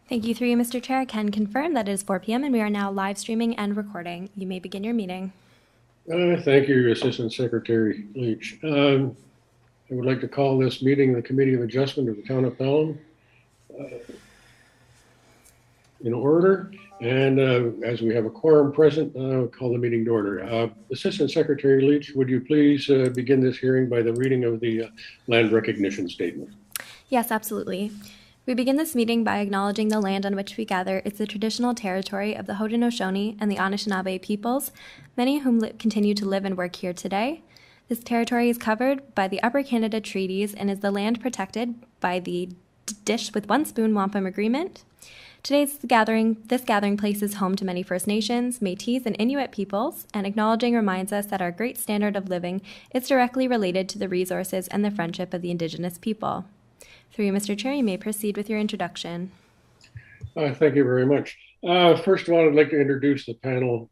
Thank you, through you, Mr. Chair. I can confirm that it is 4 p.m. and we are now live streaming and recording. You may begin your meeting. Thank you, Assistant Secretary Leach. I would like to call this meeting the Committee of Adjustment of the Town of Pelham in order. And as we have a quorum present, I'll call the meeting to order. Assistant Secretary Leach, would you please begin this hearing by the reading of the land recognition statement? Yes, absolutely. We begin this meeting by acknowledging the land on which we gather is the traditional territory of the Haudenosaunee and the Anishinaabe peoples, many of whom continue to live and work here today. This territory is covered by the Upper Canada Treaties and is the land protected by the Dish with One Spoon Wampum Agreement. This gathering place is home to many First Nations, Métis, and Inuit peoples, and acknowledging reminds us that our great standard of living is directly related to the resources and the friendship of the Indigenous people. Through you, Mr. Chair, you may proceed with your introduction. Thank you very much. First of all, I'd like to introduce the panel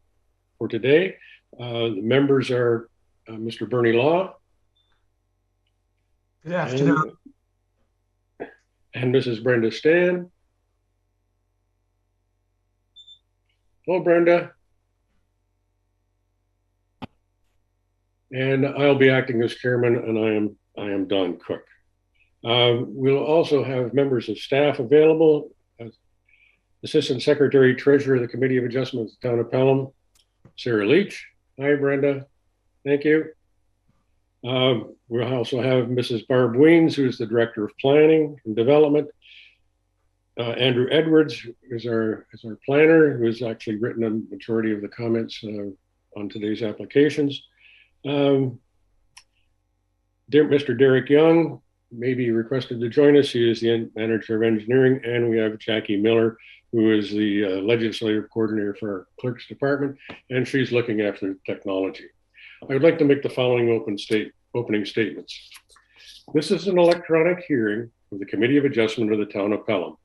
for today. The members are Mr. Bernie Law. Good afternoon. And Mrs. Brenda Stan. Hello, Brenda. And I'll be acting as chairman, and I am Don Cook. We'll also have members of staff available. Assistant Secretary Treasurer of the Committee of Adjustment of the Town of Pelham, Sarah Leach. Hi, Brenda. Thank you. We'll also have Mrs. Barb Weens, who is the Director of Planning and Development. Andrew Edwards is our planner, who has actually written a majority of the comments on today's applications. Mr. Derek Young may be requested to join us. He is the Manager of Engineering, and we have Jackie Miller, who is the Legislative Coordinator for our Clerk's Department, and she's looking after technology. I would like to make the following opening statements. This is an electronic hearing of the Committee of Adjustment of the Town of Pelham.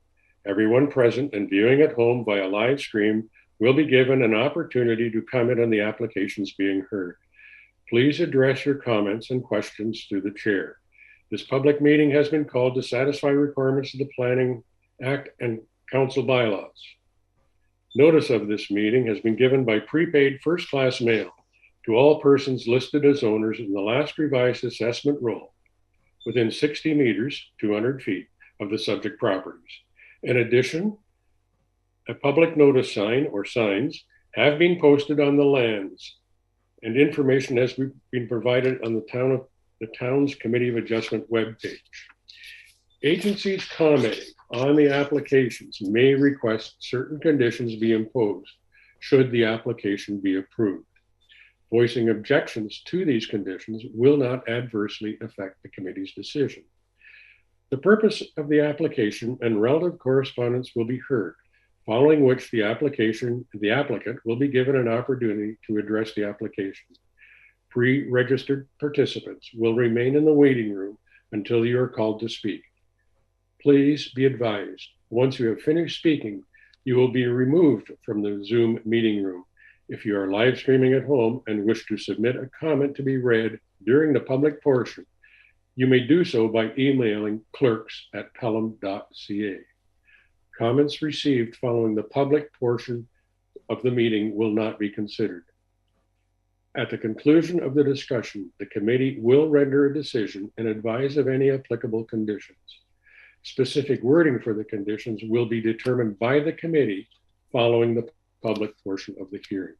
Everyone present and viewing at home via live stream will be given an opportunity to comment on the applications being heard. Please address your comments and questions through the chair. This public meeting has been called to satisfy requirements of the Planning Act and Council bylaws. Notice of this meeting has been given by prepaid first-class mail to all persons listed as owners in the last revised assessment roll within 60 meters, 200 feet of the subject properties. In addition, a public notice sign or signs have been posted on the lands, and information has been provided on the town's Committee of Adjustment webpage. Agencies commenting on the applications may request certain conditions be imposed should the application be approved. Voicing objections to these conditions will not adversely affect the committee's decision. The purpose of the application and relative correspondence will be heard, following which the applicant will be given an opportunity to address the application. Pre-registered participants will remain in the waiting room until you are called to speak. Please be advised, once you have finished speaking, you will be removed from the Zoom meeting room. If you are live streaming at home and wish to submit a comment to be read during the public portion, you may do so by emailing clerks@pelham.ca. Comments received following the public portion of the meeting will not be considered. At the conclusion of the discussion, the committee will render a decision and advise of any applicable conditions. Specific wording for the conditions will be determined by the committee following the public portion of the hearing.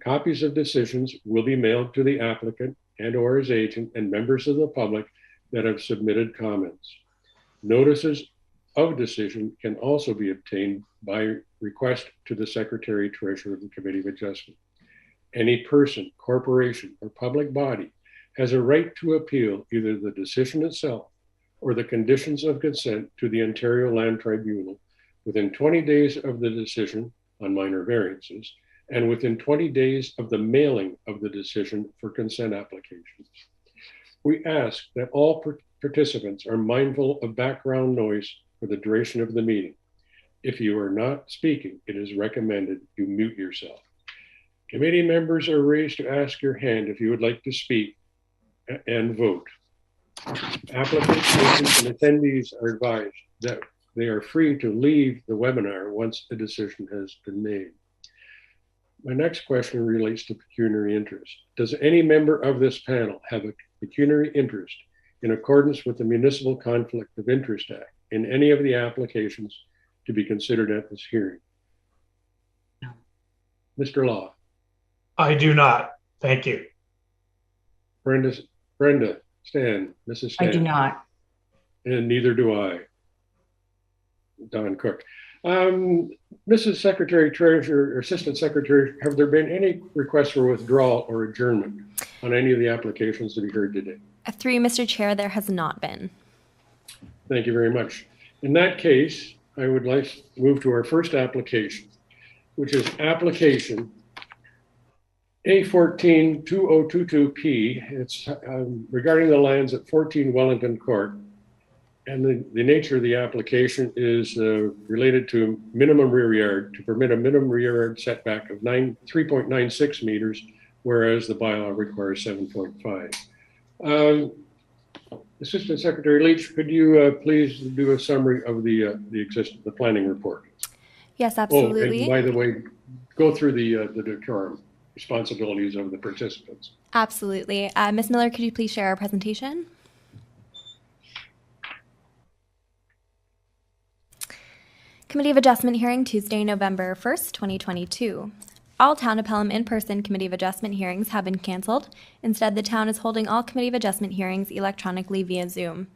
Copies of decisions will be mailed to the applicant and/or his agent and members of the public that have submitted comments. Notices of decision can also be obtained by request to the Secretary Treasurer of the Committee of Adjustment. Any person, corporation, or public body has a right to appeal either the decision itself or the conditions of consent to the Ontario Land Tribunal within 20 days of the decision on minor variances and within 20 days of the mailing of the decision for consent applications. We ask that all participants are mindful of background noise for the duration of the meeting. If you are not speaking, it is recommended you mute yourself. Committee members are raised to ask your hand if you would like to speak and vote. Applicants, agents, and attendees are advised that They are free to leave the webinar once a decision has been made. My next question relates to pecuniary interest. Does any member of this panel have a pecuniary interest in accordance with the Municipal Conflict of Interest Act in any of the applications to be considered at this hearing? No. Mr. Law. I do not. Thank you. Brenda, Stan, Mrs. Stan. I do not. And neither do I. Don Cook. Mrs. Secretary Treasurer or Assistant Secretary, have there been any requests for withdrawal or adjournment on any of the applications to be heard today? Through Mr. Chair, there has not been. Thank you very much. In that case, I would like to move to our first application, which is application A14-2022P. It's regarding the lands at 14 Wellington Court. And the nature of the application is related to minimum rear yard, to permit a minimum rear yard setback of 3.96 meters, whereas the bylaw requires 7.5. Assistant Secretary Leach, could you please do a summary of the planning report? Yes, absolutely. Oh, and by the way, go through the decorum responsibilities of the participants. Absolutely. Ms. Miller, could you please share our presentation? Committee of Adjustment hearing Tuesday, November 1st, 2022. All Town of Pelham in-person Committee of Adjustment hearings have been canceled. Instead, the town is holding all Committee of Adjustment hearings electronically via Zoom.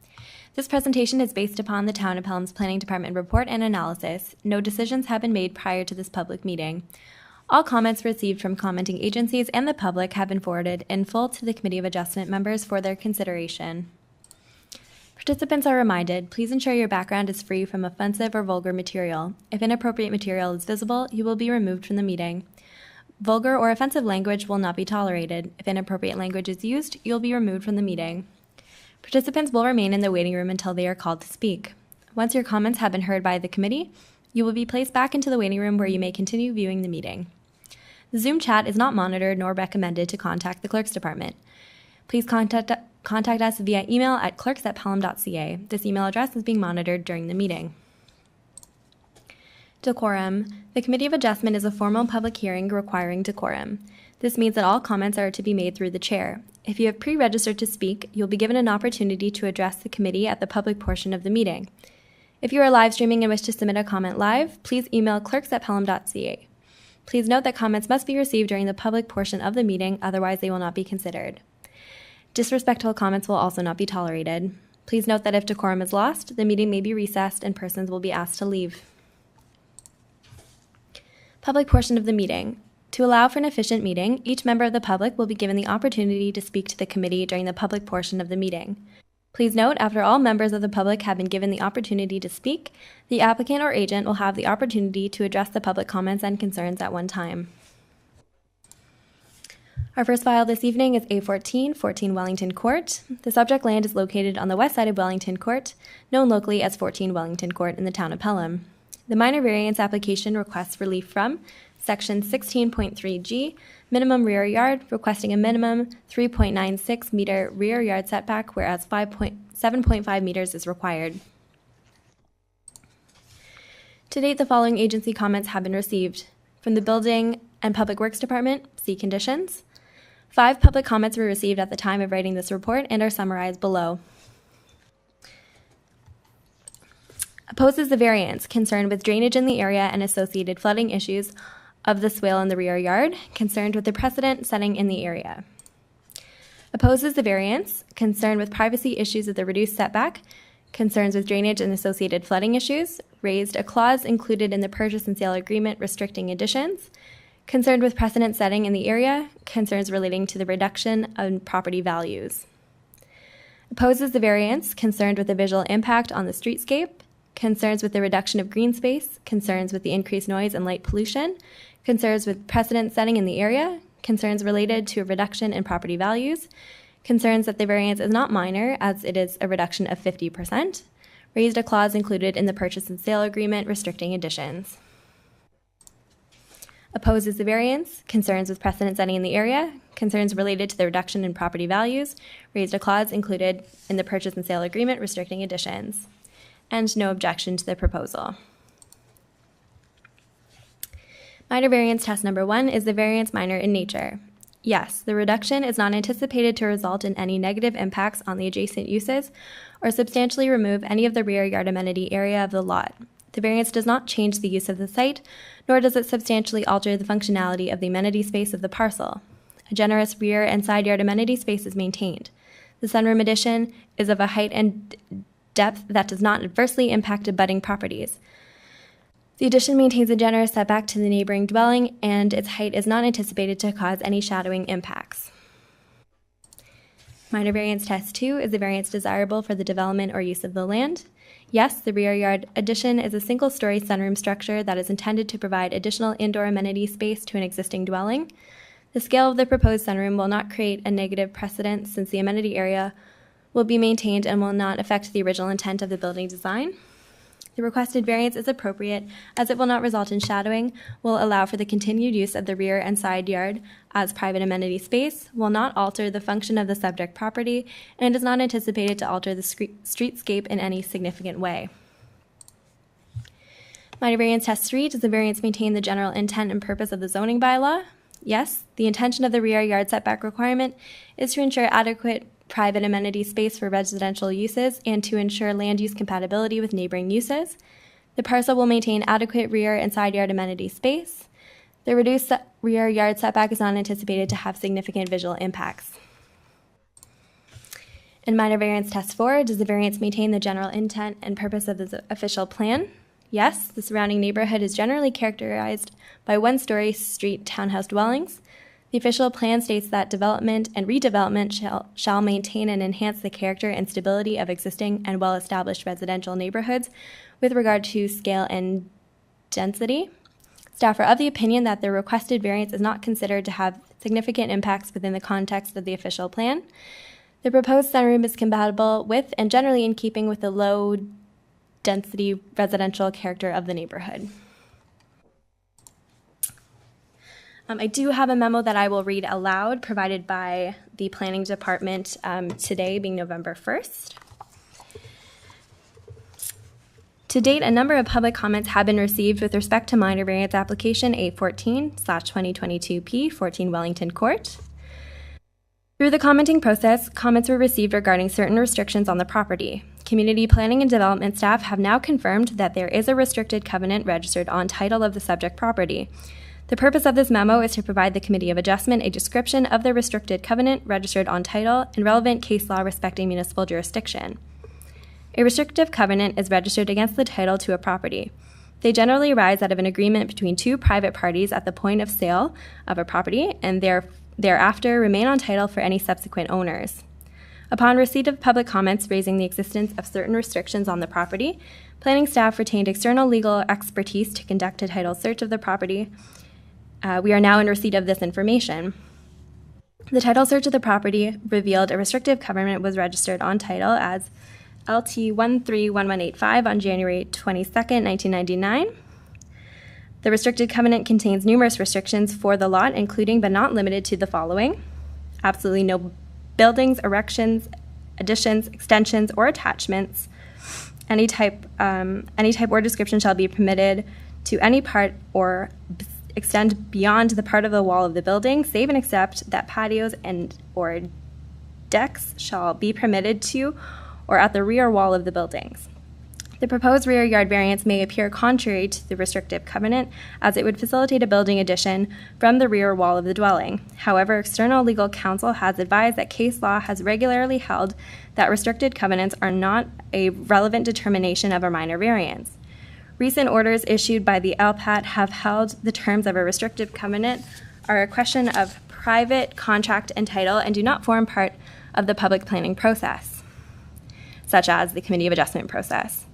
This presentation is based upon the Town of Pelham's Planning Department report and analysis. No decisions have been made prior to this public meeting. All comments received from commenting agencies and the public have been forwarded in full to the Committee of Adjustment members for their consideration. Participants are reminded, please ensure your background is free from offensive or vulgar material. If inappropriate material is visible, you will be removed from the meeting. Vulgar or offensive language will not be tolerated. If inappropriate language is used, you'll be removed from the meeting. Participants will remain in the waiting room until they are called to speak. Once your comments have been heard by the committee, you will be placed back into the waiting room where you may continue viewing the meeting. The Zoom chat is not monitored nor recommended to contact the Clerk's Department. Please contact us via email at clerks@pelham.ca. This email address is being monitored during the meeting. Decorum. The Committee of Adjustment is a formal public hearing requiring decorum. This means that all comments are to be made through the chair. If you have pre-registered to speak, you'll be given an opportunity to address the committee at the public portion of the meeting. If you are live streaming and wish to submit a comment live, please email clerks@pelham.ca. Please note that comments must be received during the public portion of the meeting, otherwise they will not be considered. Disrespectful comments will also not be tolerated. Please note that if decorum is lost, the meeting may be recessed and persons will be asked to leave. Public portion of the meeting. To allow for an efficient meeting, each member of the public will be given the opportunity to speak to the committee during the public portion of the meeting. Please note, after all members of the public have been given the opportunity to speak, the applicant or agent will have the opportunity to address the public comments and concerns at one time. Our first file this evening is A14, 14 Wellington Court. The subject land is located on the west side of Wellington Court, known locally as 14 Wellington Court in the town of Pelham. The minor variance application requests relief from Section 16.3G, minimum rear yard, requesting a minimum 3.96 meter rear yard setback, whereas 7.5 meters is required. To date, the following agency comments have been received. From the Building and Public Works Department, see conditions. 5 public comments were received at the time of writing this report and are summarized below. Opposes the variance, concerned with drainage in the area and associated flooding issues of the swale in the rear yard, concerned with the precedent setting in the area. Opposes the variance, concerned with privacy issues of the reduced setback, concerns with drainage and associated flooding issues, raised a clause included in the purchase and sale agreement restricting additions, concerned with precedent setting in the area, concerns relating to the reduction of property values. Opposes the variance, concerned with the visual impact on the streetscape, concerns with the reduction of green space, concerns with the increased noise and light pollution, concerns with precedent setting in the area, concerns related to a reduction in property values, concerns that the variance is not minor as it is a reduction of 50%, raised a clause included in the purchase and sale agreement restricting additions. Opposes the variance, concerns with precedent setting in the area, concerns related to the reduction in property values, raised a clause included in the purchase and sale agreement restricting additions. and no objection to the proposal. Minor variance test number 1 is the variance minor in nature. Yes, the reduction is not anticipated to result in any negative impacts on the adjacent uses or substantially remove any of the rear yard amenity area of the lot. The variance does not change the use of the site, nor does it substantially alter the functionality of the amenity space of the parcel. A generous rear and side yard amenity space is maintained. The sunroom addition is of a height and depth that does not adversely impact abutting properties. The addition maintains a generous setback to the neighboring dwelling, and its height is not anticipated to cause any shadowing impacts. Minor variance test 2 is the variance desirable for the development or use of the land. Yes, the rear yard addition is a single-story sunroom structure that is intended to provide additional indoor amenity space to an existing dwelling. The scale of the proposed sunroom will not create a negative precedent since the amenity area will be maintained and will not affect the original intent of the building design. The requested variance is appropriate as it will not result in shadowing, will allow for the continued use of the rear and side yard as private amenity space, will not alter the function of the subject property, and is not anticipated to alter the streetscape in any significant way. Minor variance test 3, does the variance maintain the general intent and purpose of the zoning bylaw? Yes, the intention of the rear yard setback requirement is to ensure adequate private amenity space for residential uses and to ensure land use compatibility with neighboring uses. The parcel will maintain adequate rear and side yard amenity space. The reduced rear yard setback is not anticipated to have significant visual impacts. In minor variance test 4, does the variance maintain the general intent and purpose of the official plan? Yes, the surrounding neighborhood is generally characterized by one-story street townhouse dwellings. The official plan states that development and redevelopment shall maintain and enhance the character and stability of existing and well-established residential neighborhoods with regard to scale and density. Staff are of the opinion that the requested variance is not considered to have significant impacts within the context of the official plan. The proposed sunroom is compatible with and generally in keeping with the low-density residential character of the neighborhood. I do have a memo that I will read aloud provided by the Planning Department today, being November 1st. To date, a number of public comments have been received with respect to minor variance application A14/2022P, 14 Wellington Court. Through the commenting process, comments were received regarding certain restrictions on the property. Community planning and development staff have now confirmed that there is a restricted covenant registered on title of the subject property. The purpose of this memo is to provide the Committee of Adjustment a description of the restricted covenant registered on title and relevant case law respecting municipal jurisdiction. A restrictive covenant is registered against the title to a property. They generally arise out of an agreement between two private parties at the point of sale of a property and thereafter remain on title for any subsequent owners. Upon receipt of public comments raising the existence of certain restrictions on the property, planning staff retained external legal expertise to conduct a title search of the property. We are now in receipt of this information. The title search of the property revealed a restrictive covenant was registered on title as LT 131185 on January 22nd, 1999. The restricted covenant contains numerous restrictions for the lot, including but not limited to the following: absolutely no buildings, erections, additions, extensions, or attachments. Any type or description shall be permitted to any part or extend beyond the part of the wall of the building, save and except that patios and or decks shall be permitted to or at the rear wall of the buildings. The proposed rear yard variance may appear contrary to the restrictive covenant, as it would facilitate a building addition from the rear wall of the dwelling. However, external legal counsel has advised that case law has regularly held that restricted covenants are not a relevant determination of a minor variance. Recent orders issued by the LPAT have held the terms of a restrictive covenant are a question of private contract and title and do not form part of the public planning process, such as the Committee of Adjustment process.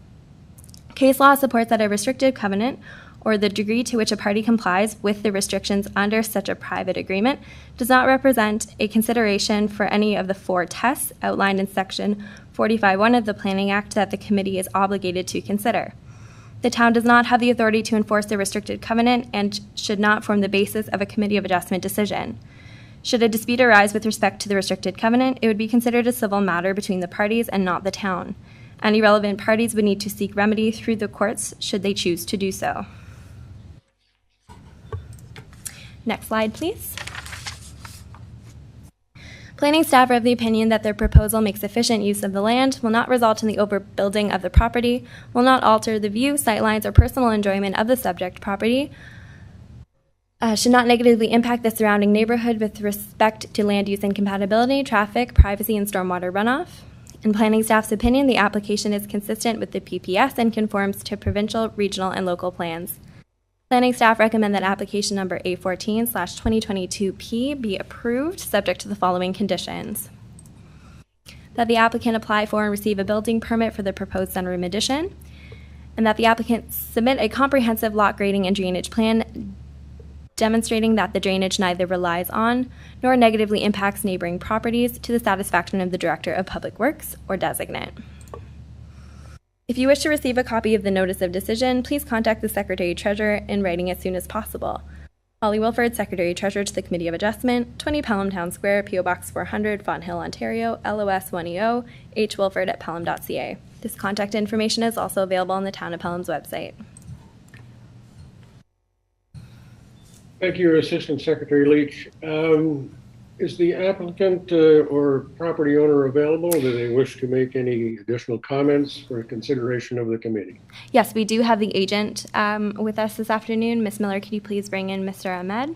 Case law supports that a restrictive covenant, or the degree to which a party complies with the restrictions under such a private agreement, does not represent a consideration for any of the four tests outlined in Section 45(1) of the Planning Act that the committee is obligated to consider. The town does not have the authority to enforce the restricted covenant and should not form the basis of a Committee of Adjustment decision. Should a dispute arise with respect to the restricted covenant, it would be considered a civil matter between the parties and not the town. Any relevant parties would need to seek remedy through the courts should they choose to do so. Next slide, please. Planning staff are of the opinion that their proposal makes efficient use of the land, will not result in the overbuilding of the property, will not alter the view, sightlines, or personal enjoyment of the subject property, should not negatively impact the surrounding neighborhood with respect to land use incompatibility, traffic, privacy, and stormwater runoff. In planning staff's opinion, the application is consistent with the PPS and conforms to provincial, regional, and local plans. Planning staff recommend that application number A14/2022P be approved, subject to the following conditions. That the applicant apply for and receive a building permit for the proposed sunroom addition, and that the applicant submit a comprehensive lot grading and drainage plan demonstrating that the drainage neither relies on nor negatively impacts neighboring properties to the satisfaction of the Director of Public Works or designate. If you wish to receive a copy of the Notice of Decision, please contact the Secretary-Treasurer in writing as soon as possible. Holly Wilford, Secretary-Treasurer to the Committee of Adjustment, 20 Pelham Town Square, P.O. Box 400, Fonthill, Ontario, LOS 1EO, hwilford@pelham.ca. This contact information is also available on the Town of Pelham's website. Thank you, Assistant Secretary Leach. Is the applicant or property owner available? Do they wish to make any additional comments for consideration of the committee? Yes, we do have the agent with us this afternoon. Ms. Miller, could you please bring in Mr. Ahmed?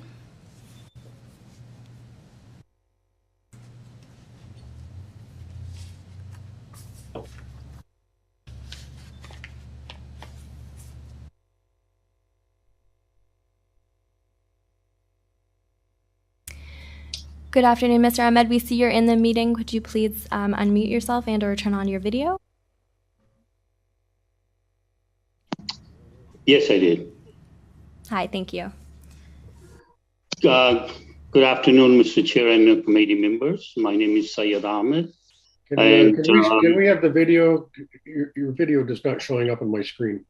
Good afternoon, Mr. Ahmed. We see you're in the meeting. Could you please unmute yourself and or turn on your video? Yes, I did. Hi, thank you. Good afternoon, Mr. Chair and committee members. My name is Syed Ahmed. Can we have the video? Your video is not showing up on my screen.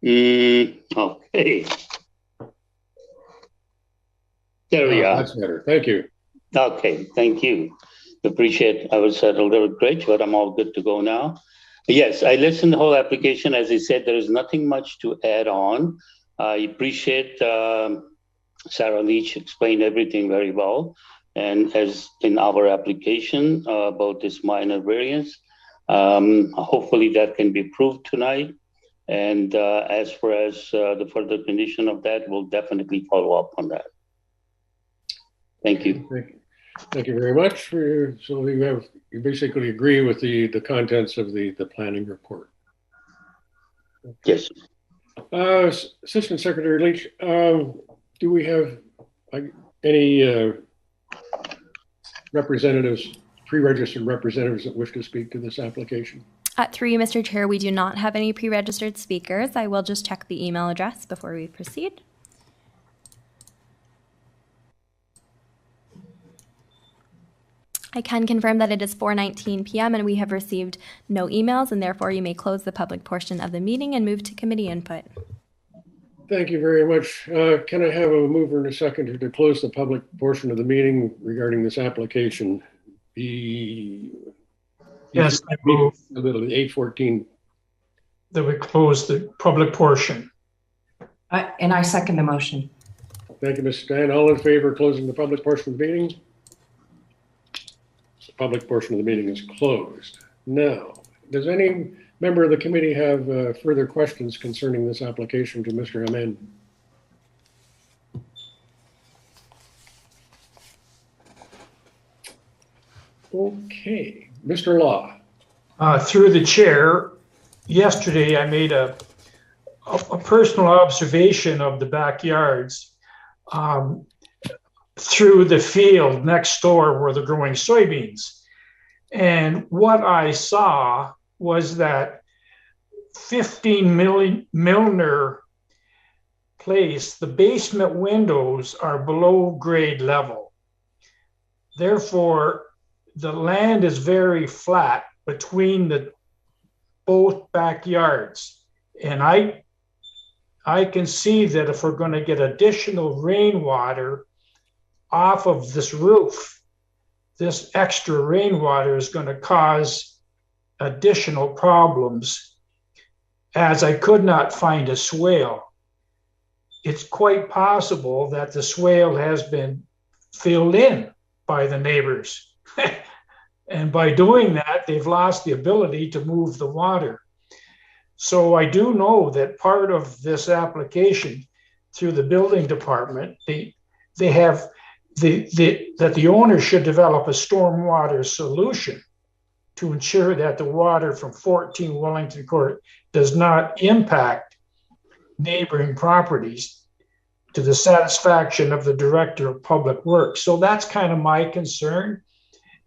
Okay. There we are. That's better. Thank you. Okay, thank you. Appreciate. I was at a little glitch, but I'm all good to go now. Yes, I listened to the whole application. As I said, there is nothing much to add on. I appreciate Sarah Leach explained everything very well. And as in our application about this minor variance, hopefully that can be approved tonight. And as far as the further condition of that, we'll definitely follow up on that. Thank you. Thank you very much. So you basically agree with the contents of the planning report. Yes. Assistant Secretary Leach, do we have any representatives, pre-registered representatives that wish to speak to this application? Through you, Mr. Chair, we do not have any pre-registered speakers. I will just check the email address before we proceed. I can confirm that it is 4:19 p.m. and we have received no emails, and therefore you may close the public portion of the meeting and move to committee input. Thank you very much. Can I have a mover and a seconder to close the public portion of the meeting regarding this application? Yes, I move 8:14. that we close the public portion. And I second the motion. Thank you, Ms. Stein. All in favor of closing the public portion of the meeting? The public portion of the meeting is closed. Now, does any member of the committee have further questions concerning this application to Mr. Ahmed? Okay, Mr. Law. Through the chair, yesterday I made a personal observation of the backyards through the field next door where they're growing soybeans. And what I saw was that 15 Milner Place, the basement windows are below grade level. Therefore, the land is very flat between the both backyards. And I can see that if we're going to get additional rainwater off of this roof, this extra rainwater is going to cause additional problems as I could not find a swale. It's quite possible that the swale has been filled in by the neighbors. And by doing that, they've lost the ability to move the water. So I do know that part of this application through the building department, they have that the owner should develop a stormwater solution to ensure that the water from 14 Wellington Court does not impact neighboring properties to the satisfaction of the Director of Public Works. So that's kind of my concern,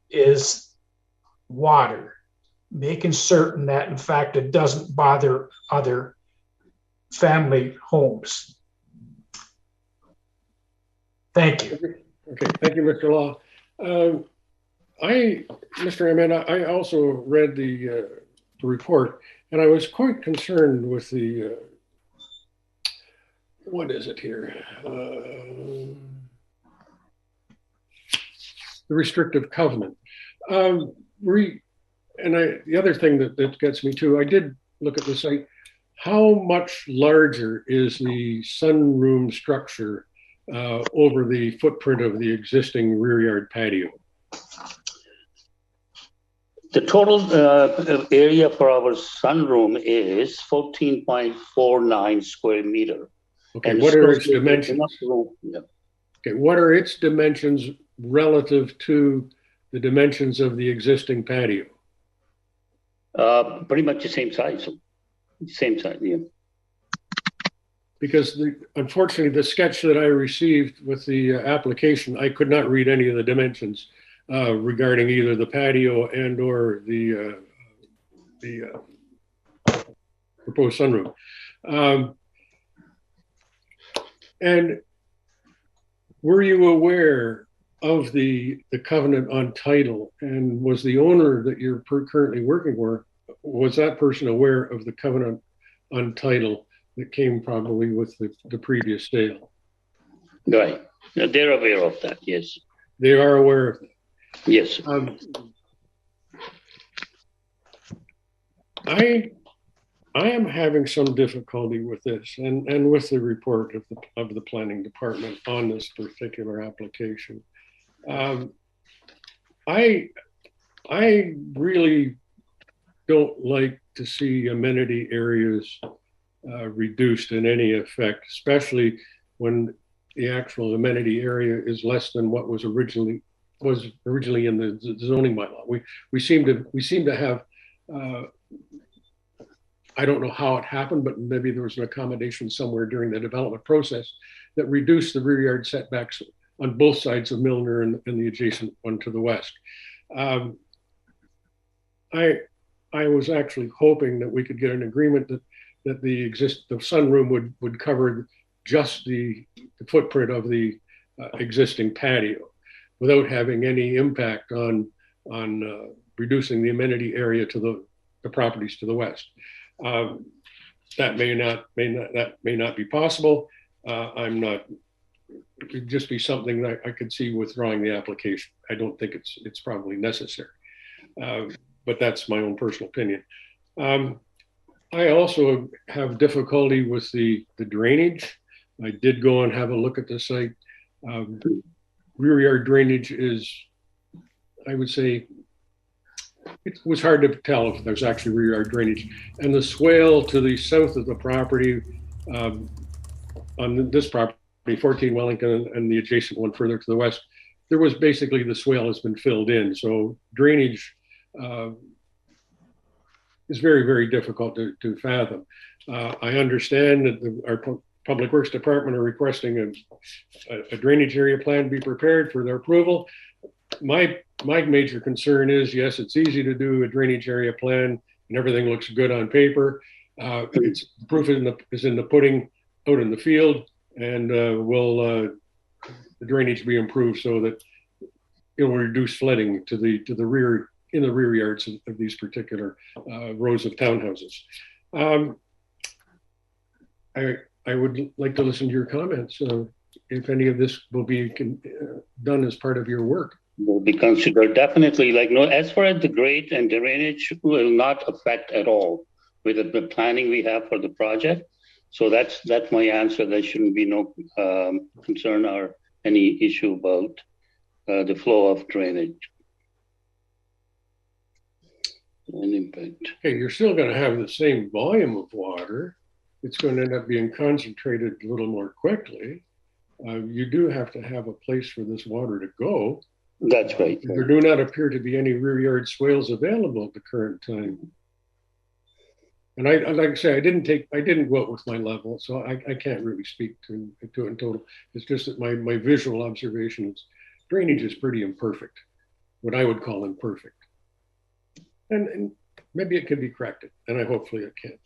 is water, making certain that in fact it doesn't bother other family homes. Thank you. Okay, thank you, Mr. Law. Mr. Emmett, I also read the report, and I was quite concerned with the, what is it here? The restrictive covenant. The other thing that gets me too, I did look at the site. How much larger is the sunroom structure over the footprint of the existing rear yard patio? The total area for our sunroom is 14.49 square meter. Okay, what are its dimensions? Yeah. Okay, what are its dimensions relative to the dimensions of the existing patio? Pretty much the same size. Same size, yeah. Because unfortunately, the sketch that I received with the application, I could not read any of the dimensions regarding either the patio and or the proposed sunroom. And were you aware of the covenant on title, and was the owner that you're currently working for, was that person aware of the covenant on title that came probably with the previous sale? Right. They're aware of that, yes. They are aware of that. Yes. I am having some difficulty with this and with the report of the planning department on this particular application. I really don't like to see amenity areas reduced in any effect, especially when the actual amenity area is less than what was originally in the zoning bylaw. We seem to have I don't know how it happened, but maybe there was an accommodation somewhere during the development process that reduced the rear yard setbacks on both sides of Milner and the adjacent one to the west. I was actually hoping that we could get an agreement that the sunroom would cover just the footprint of the existing patio without having any impact on reducing the amenity area to the properties to the west. That may not be possible. It could just be something that I could see withdrawing the application. I don't think it's probably necessary, but that's my own personal opinion. I also have difficulty with the drainage. I did go and have a look at the site. Rear yard drainage is, I would say, it was hard to tell if there's actually rear yard drainage. And the swale to the south of the property, on this property, 14 Wellington and the adjacent one further to the west, there was basically the swale has been filled in. So drainage is very, very difficult to fathom. I understand that our Public Works Department are requesting a drainage area plan be prepared for their approval. My major concern is, yes, it's easy to do a drainage area plan and everything looks good on paper. It's proof is in the pudding out in the field, and will the drainage be improved so that it will reduce flooding to the rear yards of these particular rows of townhouses. I would like to listen to your comments if any of this will be done as part of your work. will be considered. Definitely, like, no, as far as the grade and drainage will not affect at all with the planning we have for the project. So that's my answer. There shouldn't be no concern or any issue about the flow of drainage. And impact. Okay, you're still going to have the same volume of water. It's going to end up being concentrated a little more quickly. You do have to have a place for this water to go. That's right. There do not appear to be any rear yard swales available at the current time. And I like I say, I didn't go out with my level, so I can't really speak to it in total. It's just that my visual observation is drainage is pretty imperfect, what I would call imperfect. And maybe it can be corrected, and hopefully it can.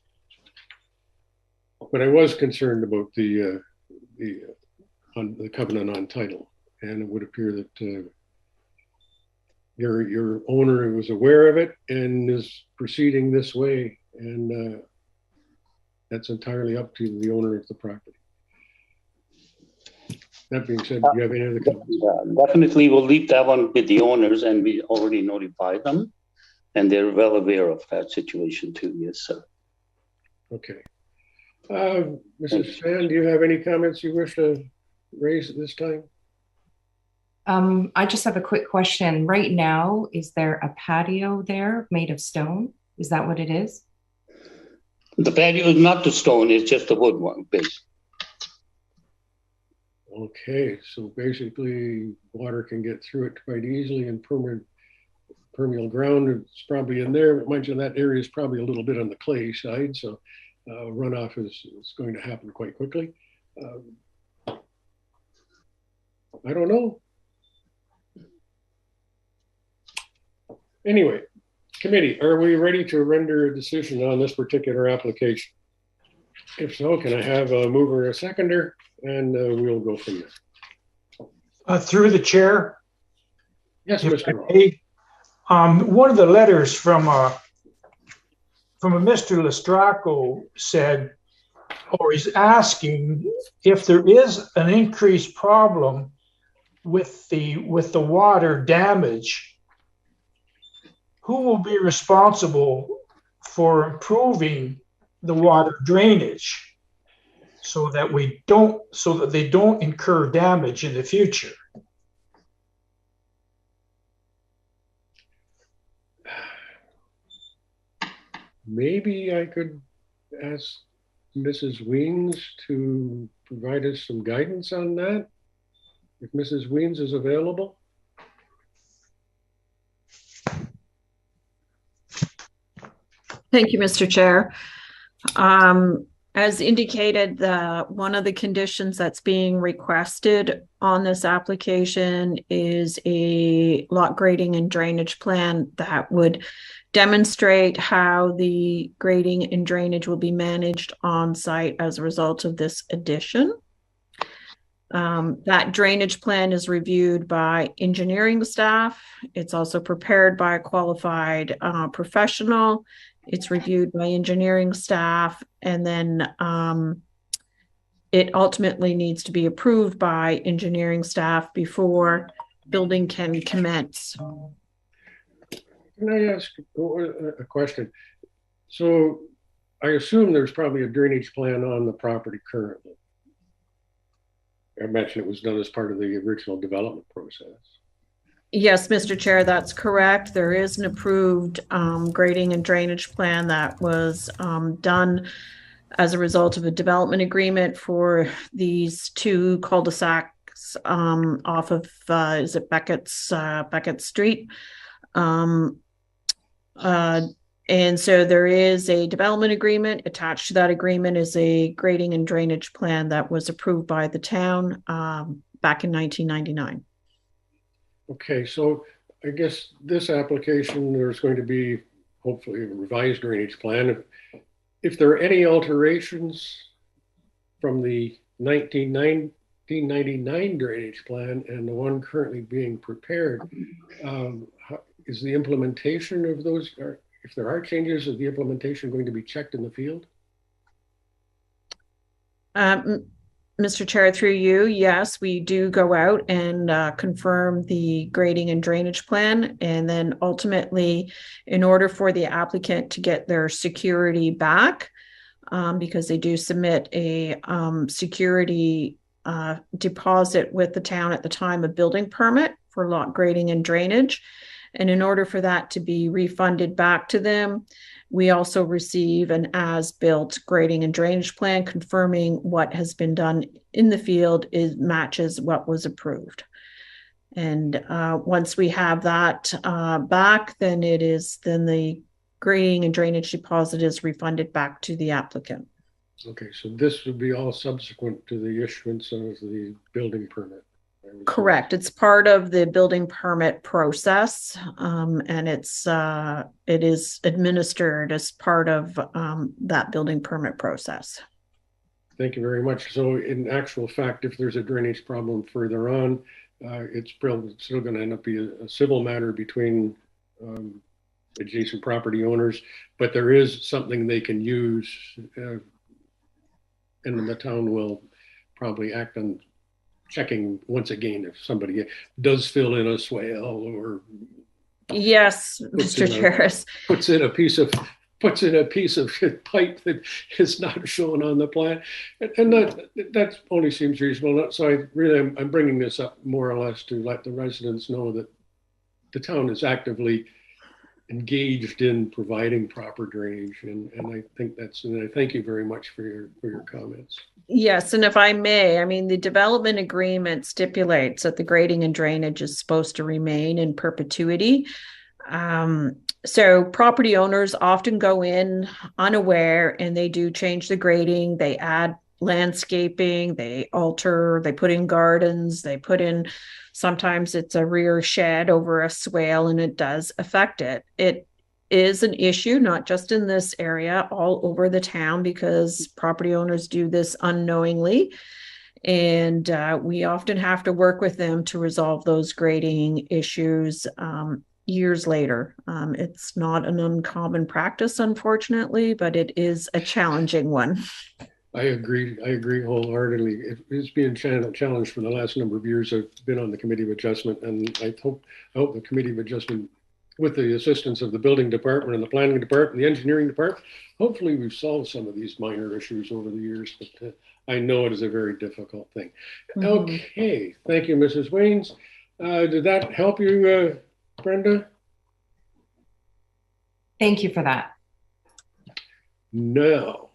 But I was concerned about the covenant on title, and it would appear that your owner was aware of it and is proceeding this way, and that's entirely up to the owner of the property. That being said, do you have any other comments? Definitely, we'll leave that one with the owners, and we already notified them, and they're well aware of that situation too. Yes, sir. Okay. Mrs. Fan, do you have any comments you wish to raise at this time? I just have a quick question. Right now, is there a patio there made of stone? Is that what it is? The patio is not the stone, it's just the wood one, basically. Okay, so basically water can get through it quite easily, and permeable ground is probably in there. But mind you, that area is probably a little bit on the clay side, so runoff is going to happen quite quickly. I don't know. Anyway, committee, are we ready to render a decision on this particular application? If so, can I have a mover and a seconder, and we'll go from there. Through the chair. Yes, Mr. Ross. One of the letters from a Mr. Lestraco said, or he's asking if there is an increased problem with the water damage, who will be responsible for improving the water drainage so that they don't incur damage in the future? Maybe I could ask Mrs. Weens to provide us some guidance on that, if Mrs. Weens is available. Thank you, Mr. Chair. As indicated, one of the conditions that's being requested on this application is a lot grading and drainage plan that would demonstrate how the grading and drainage will be managed on site as a result of this addition. That drainage plan is reviewed by engineering staff. It's also prepared by a qualified professional. It's reviewed by engineering staff, and then it ultimately needs to be approved by engineering staff before building can commence. Can I ask a question? So I assume there's probably a drainage plan on the property currently. I imagine it was done as part of the original development process. Yes, Mr. Chair, that's correct. There is an approved grading and drainage plan that was done as a result of a development agreement for these two cul-de-sacs off of, is it Beckett Street? And so there is a development agreement. Attached to that agreement is a grading and drainage plan that was approved by the town back in 1999. Okay, so I guess this application, there's going to be hopefully a revised drainage plan. If there are any alterations from the 1999 drainage plan and the one currently being prepared, is the implementation of those, if there are changes, is the implementation going to be checked in the field? Mr. Chair, through you, yes, we do go out and confirm the grading and drainage plan. And then ultimately, in order for the applicant to get their security back, because they do submit a security deposit with the town at the time of building permit for lot grading and drainage. And in order for that to be refunded back to them, we also receive an as-built grading and drainage plan confirming what has been done in the field matches what was approved. And once we have that back, then the grading and drainage deposit is refunded back to the applicant. Okay, so this would be all subsequent to the issuance of the building permit. Correct. It's part of the building permit process, and it is administered as part of that building permit process. Thank you very much. So in actual fact, if there's a drainage problem further on, it's probably still going to end up being a civil matter between adjacent property owners, but there is something they can use, and the town will probably act on checking once again if somebody does fill in a swale or yes, Mr. Charis, puts in a piece of pipe that is not shown on the plan, and that only seems reasonable. So I'm bringing this up more or less to let the residents know that the town is actively engaged in providing proper drainage, and I think and I thank you very much for your comments. Yes, and if I may, I mean, the development agreement stipulates that the grading and drainage is supposed to remain in perpetuity. So property owners often go in unaware and they do change the grading, they add landscaping, they put in gardens, sometimes it's a rear shed over a swale, and it does affect it. It is an issue, not just in this area, all over the town, because property owners do this unknowingly. And we often have to work with them to resolve those grading issues years later. It's not an uncommon practice, unfortunately, but it is a challenging one. I agree wholeheartedly. It's been challenged for the last number of years. I've been on the Committee of Adjustment, and I hope the Committee of Adjustment, with the assistance of the Building Department and the Planning Department, the Engineering Department, hopefully we've solved some of these minor issues over the years, but I know it is a very difficult thing. Mm-hmm. Okay, thank you, Mrs. Waynes. Did that help you, Brenda? Thank you for that. Now,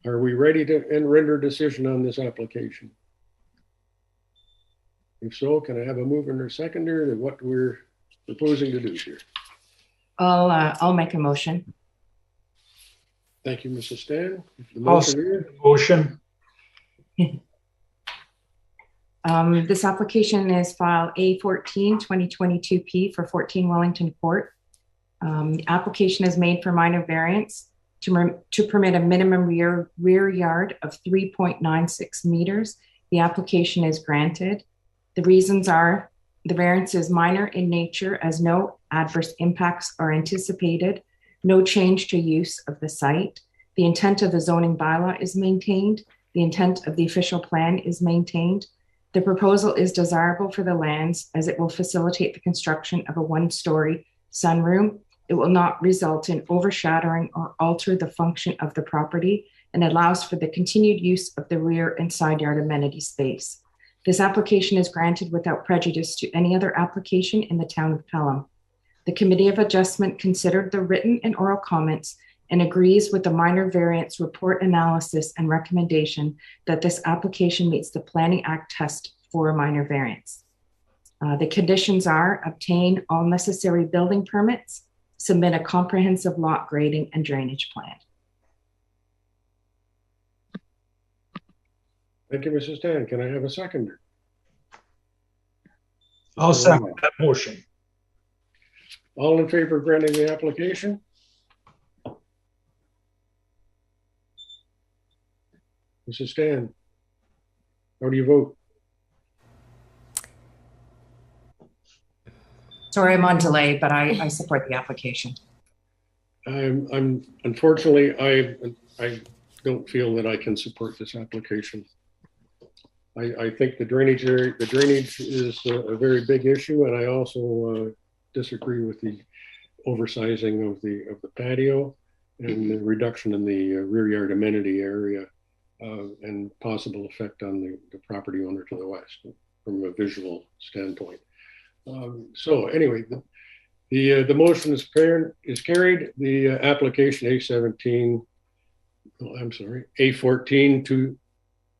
are we ready to render a decision on this application? If so, can I have a mover or seconder to what we're proposing to do here? I'll make a motion. Thank you, Mrs. Stan. Motion. This application is file A14 2022P for 14 Wellington Court. The application is made for minor variance to permit a minimum rear yard of 3.96 meters. The application is granted. The reasons are: the variance is minor in nature as no adverse impacts are anticipated, no change to use of the site, the intent of the zoning bylaw is maintained, the intent of the official plan is maintained, the proposal is desirable for the lands as it will facilitate the construction of a one-story sunroom. It will not result in overshadowing or alter the function of the property, and allows for the continued use of the rear and side yard amenity space. This application is granted without prejudice to any other application in the town of Pelham. The Committee of Adjustment considered the written and oral comments and agrees with the minor variance report analysis and recommendation that this application meets the Planning Act test for a minor variance. The conditions are: obtain all necessary building permits, submit a comprehensive lot grading and drainage plan. Thank you, Mrs. Stan. Can I have a seconder? I'll second that motion. All in favor of granting the application? Mrs. Stan, how do you vote? Sorry, I'm on delay, but I support the application. I'm unfortunately, I don't feel that I can support this application. I think the drainage is a very big issue, and I also disagree with the oversizing of the patio and the reduction in the rear yard amenity area and possible effect on the property owner to the west from a visual standpoint. So anyway, the motion is carried. The application A14 to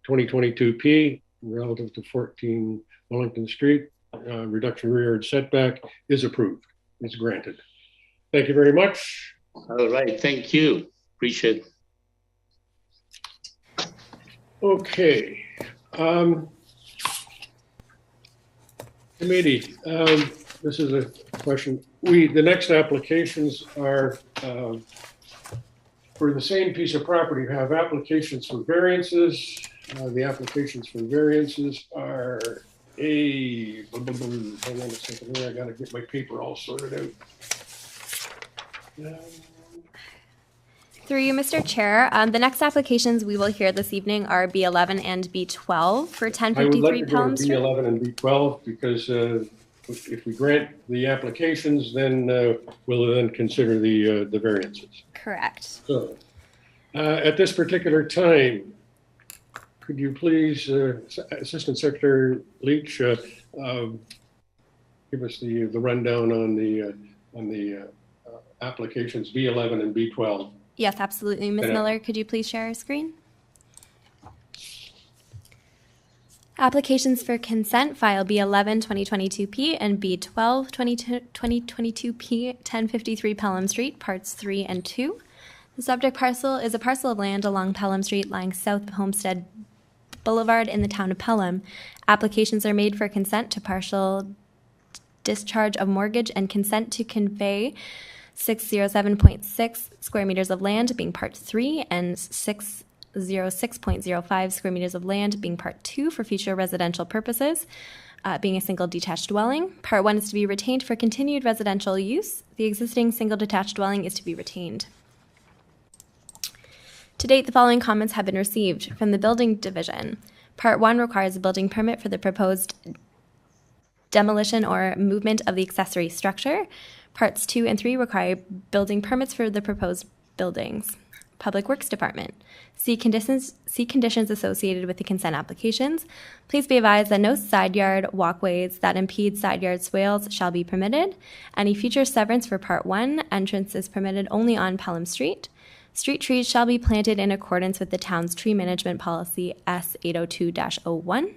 2022P relative to 14 Wellington Street, reduction rear yard setback is approved. It's granted. Thank you very much. All right, thank you. Appreciate it. Okay. Committee, this is a question. The next applications are for the same piece of property. You have applications for variances. The applications for variances are hang on a second here. I got to get my paper all sorted out. Through you, Mr. Chair, the next applications we will hear this evening are B11 and B12 for 1053 Pelham Street. B11 and B12 because if we grant the applications, then we'll then consider the variances. Correct. So, at this particular time, could you please, Assistant Secretary Leach, give us the rundown on the applications B11 and B12? Yes, absolutely. Ms. Miller, could you please share our screen? Applications for consent file B11 2022P and B12 2022P 1053 Pelham Street, parts 3 and 2. The subject parcel is a parcel of land along Pelham Street lying south of Homestead Boulevard in the town of Pelham. Applications are made for consent to partial discharge of mortgage and consent to convey 607.6 square meters of land being part 3 and 606.05 square meters of land being part 2 for future residential purposes, being a single detached dwelling. Part 1 is to be retained for continued residential use. The existing single detached dwelling is to be retained. To date, the following comments have been received from the Building Division. Part 1 requires a building permit for the proposed demolition or movement of the accessory structure. Parts 2 and 3 require building permits for the proposed buildings. Public Works Department. See conditions associated with the consent applications. Please be advised that no side yard walkways that impede side yard swales shall be permitted. Any future severance for Part 1 entrance is permitted only on Pelham Street. Street trees shall be planted in accordance with the town's tree management policy S802-01.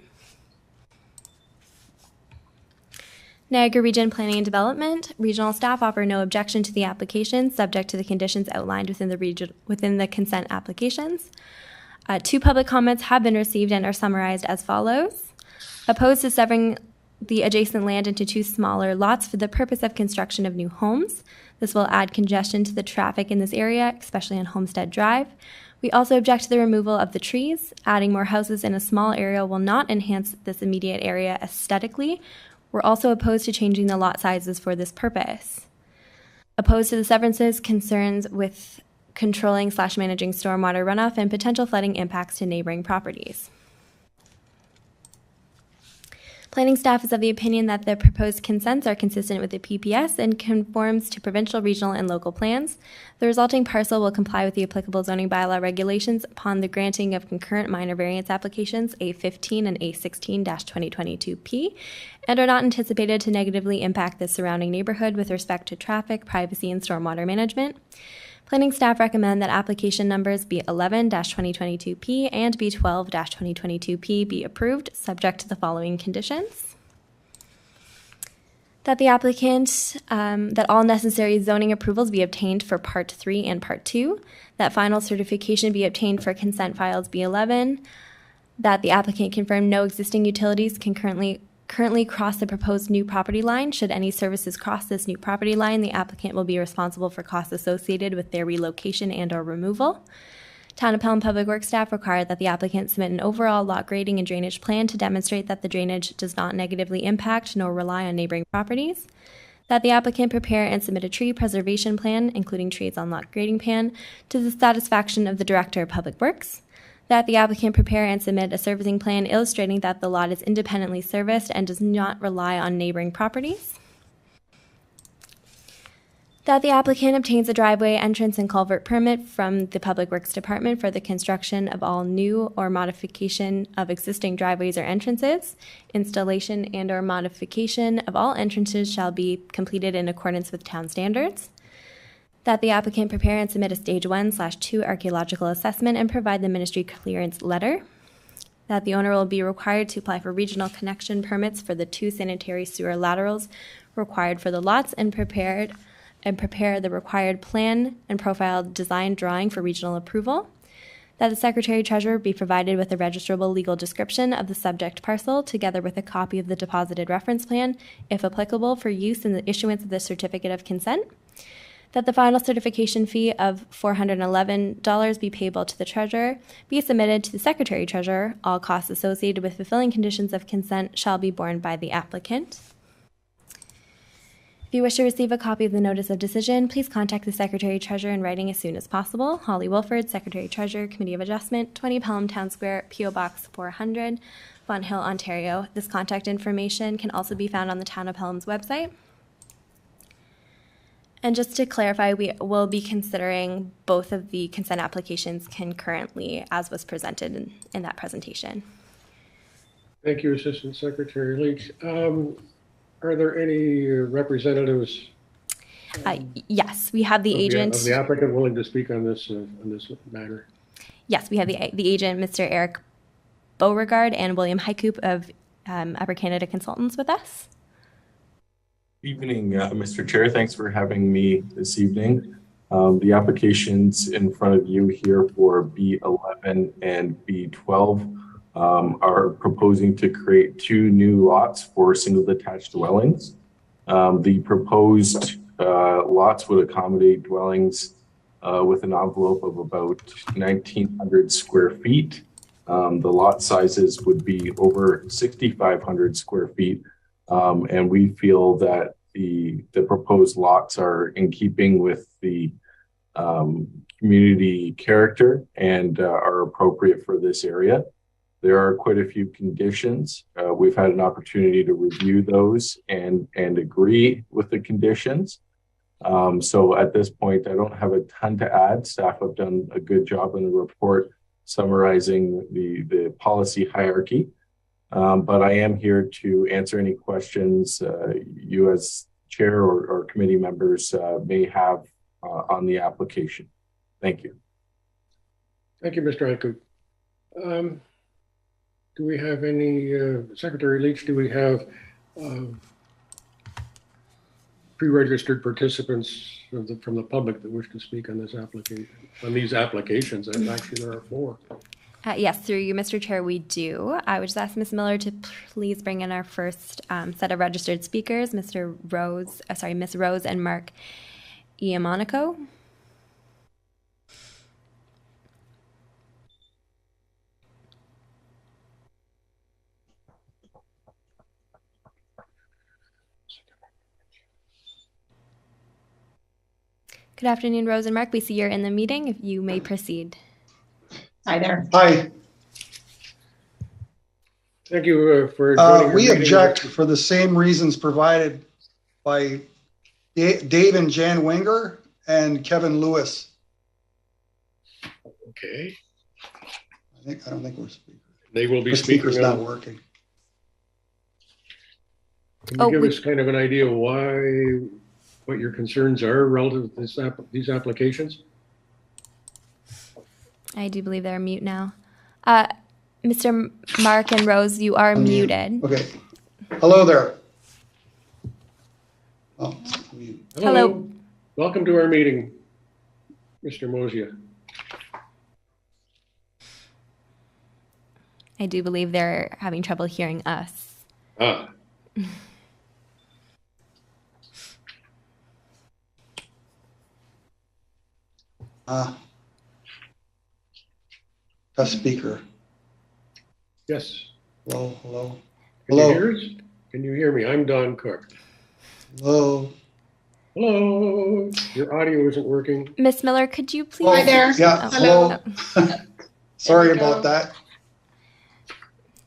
Niagara Region Planning and Development. Regional staff offer no objection to the application, subject to the conditions outlined within the consent applications. 2 public comments have been received and are summarized as follows. Opposed to severing the adjacent land into 2 smaller lots for the purpose of construction of new homes. This will add congestion to the traffic in this area, especially on Homestead Drive. We also object to the removal of the trees. Adding more houses in a small area will not enhance this immediate area aesthetically. We're also opposed to changing the lot sizes for this purpose. Opposed to the severances, concerns with controlling/managing stormwater runoff and potential flooding impacts to neighboring properties. Planning staff is of the opinion that the proposed consents are consistent with the PPS and conforms to provincial, regional, and local plans. The resulting parcel will comply with the applicable zoning bylaw regulations upon the granting of concurrent minor variance applications A15 and A16-2022P and are not anticipated to negatively impact the surrounding neighborhood with respect to traffic, privacy, and stormwater management. Planning staff recommend that application numbers B11-2022P and B12-2022P be approved, subject to the following conditions. That the applicant, that all necessary zoning approvals be obtained for Part 3 and Part 2, that final certification be obtained for consent files B11, that the applicant confirm no existing utilities can currently cross the proposed new property line. Should any services cross this new property line, the applicant will be responsible for costs associated with their relocation and or removal. Town of Pelham Public Works staff require that the applicant submit an overall lot grading and drainage plan to demonstrate that the drainage does not negatively impact nor rely on neighboring properties. That the applicant prepare and submit a tree preservation plan, including trees on lot grading plan, to the satisfaction of the Director of Public Works. That the applicant prepare and submit a servicing plan illustrating that the lot is independently serviced and does not rely on neighboring properties. That the applicant obtains a driveway, entrance, and culvert permit from the Public Works Department for the construction of all new or modification of existing driveways or entrances. Installation and or modification of all entrances shall be completed in accordance with town standards. That the applicant prepare and submit a stage 1/2 archaeological assessment and provide the ministry clearance letter. That the owner will be required to apply for regional connection permits for the 2 sanitary sewer laterals required for the lots and prepare the required plan and profile design drawing for regional approval. That the Secretary Treasurer be provided with a registrable legal description of the subject parcel together with a copy of the deposited reference plan, if applicable, for use in the issuance of the certificate of consent. That the final certification fee of $411 be payable to the Treasurer, be submitted to the Secretary Treasurer. All costs associated with fulfilling conditions of consent shall be borne by the applicant. If you wish to receive a copy of the Notice of Decision, please contact the Secretary Treasurer in writing as soon as possible. Holly Wilford, Secretary Treasurer, Committee of Adjustment, 20 Pelham Town Square, P.O. Box 400, Bont Hill, Ontario. This contact information can also be found on the Town of Pelham's website. And just to clarify, we will be considering both of the consent applications concurrently, as was presented in that presentation. Thank you, Assistant Secretary Leach. Are there any representatives? Yes, we have the agent. Of the applicant willing to speak on this matter? Yes, we have the agent, Mr. Eric Beauregard, and William Hycoop of Upper Canada Consultants with us. Evening, Mr. Chair. Thanks for having me this evening. The applications in front of you here for B11 and B12 are proposing to create 2 new lots for single detached dwellings. The proposed lots would accommodate dwellings with an envelope of about 1,900 square feet. The lot sizes would be over 6,500 square feet. And we feel that the proposed lots are in keeping with the community character and are appropriate for this area. There are quite a few conditions. We've had an opportunity to review those and agree with the conditions. So at this point, I don't have a ton to add. Staff have done a good job in the report summarizing the policy hierarchy. But I am here to answer any questions you as chair or committee members may have on the application. Thank you. Thank you, Mr. Hycoop. Do we have any, Secretary Leach, do we have pre-registered participants from the public that wish to speak on this application, on these applications? And actually there are 4. Yes, through you, Mr. Chair, we do. I would just ask Ms. Miller to please bring in our first set of registered speakers, Ms. Rose and Mark Iamonico. Good afternoon, Rose and Mark. We see you're in the meeting. If you may proceed. Hi there. Hi. Thank you for joining we object for the same reasons provided by Dave and Jan Winger and Kevin Lewis. Okay. I don't think we're speaking. They will be the speaking. Speaker's not working. Can you give us kind of an idea what your concerns are relative to these applications? I do believe they're mute now. Mr. Mark and Rose, you are muted. Okay. Hello there. Oh, Hello. Welcome to our meeting, Mr. Mosia. I do believe they're having trouble hearing us. Test speaker. Yes. Hello, hello. Can you hear us? Can you hear me? I'm Don Cook. Hello. Hello. Your audio isn't working. Miss Miller, could you please? Hi there. Yeah. Hello. Sorry about that.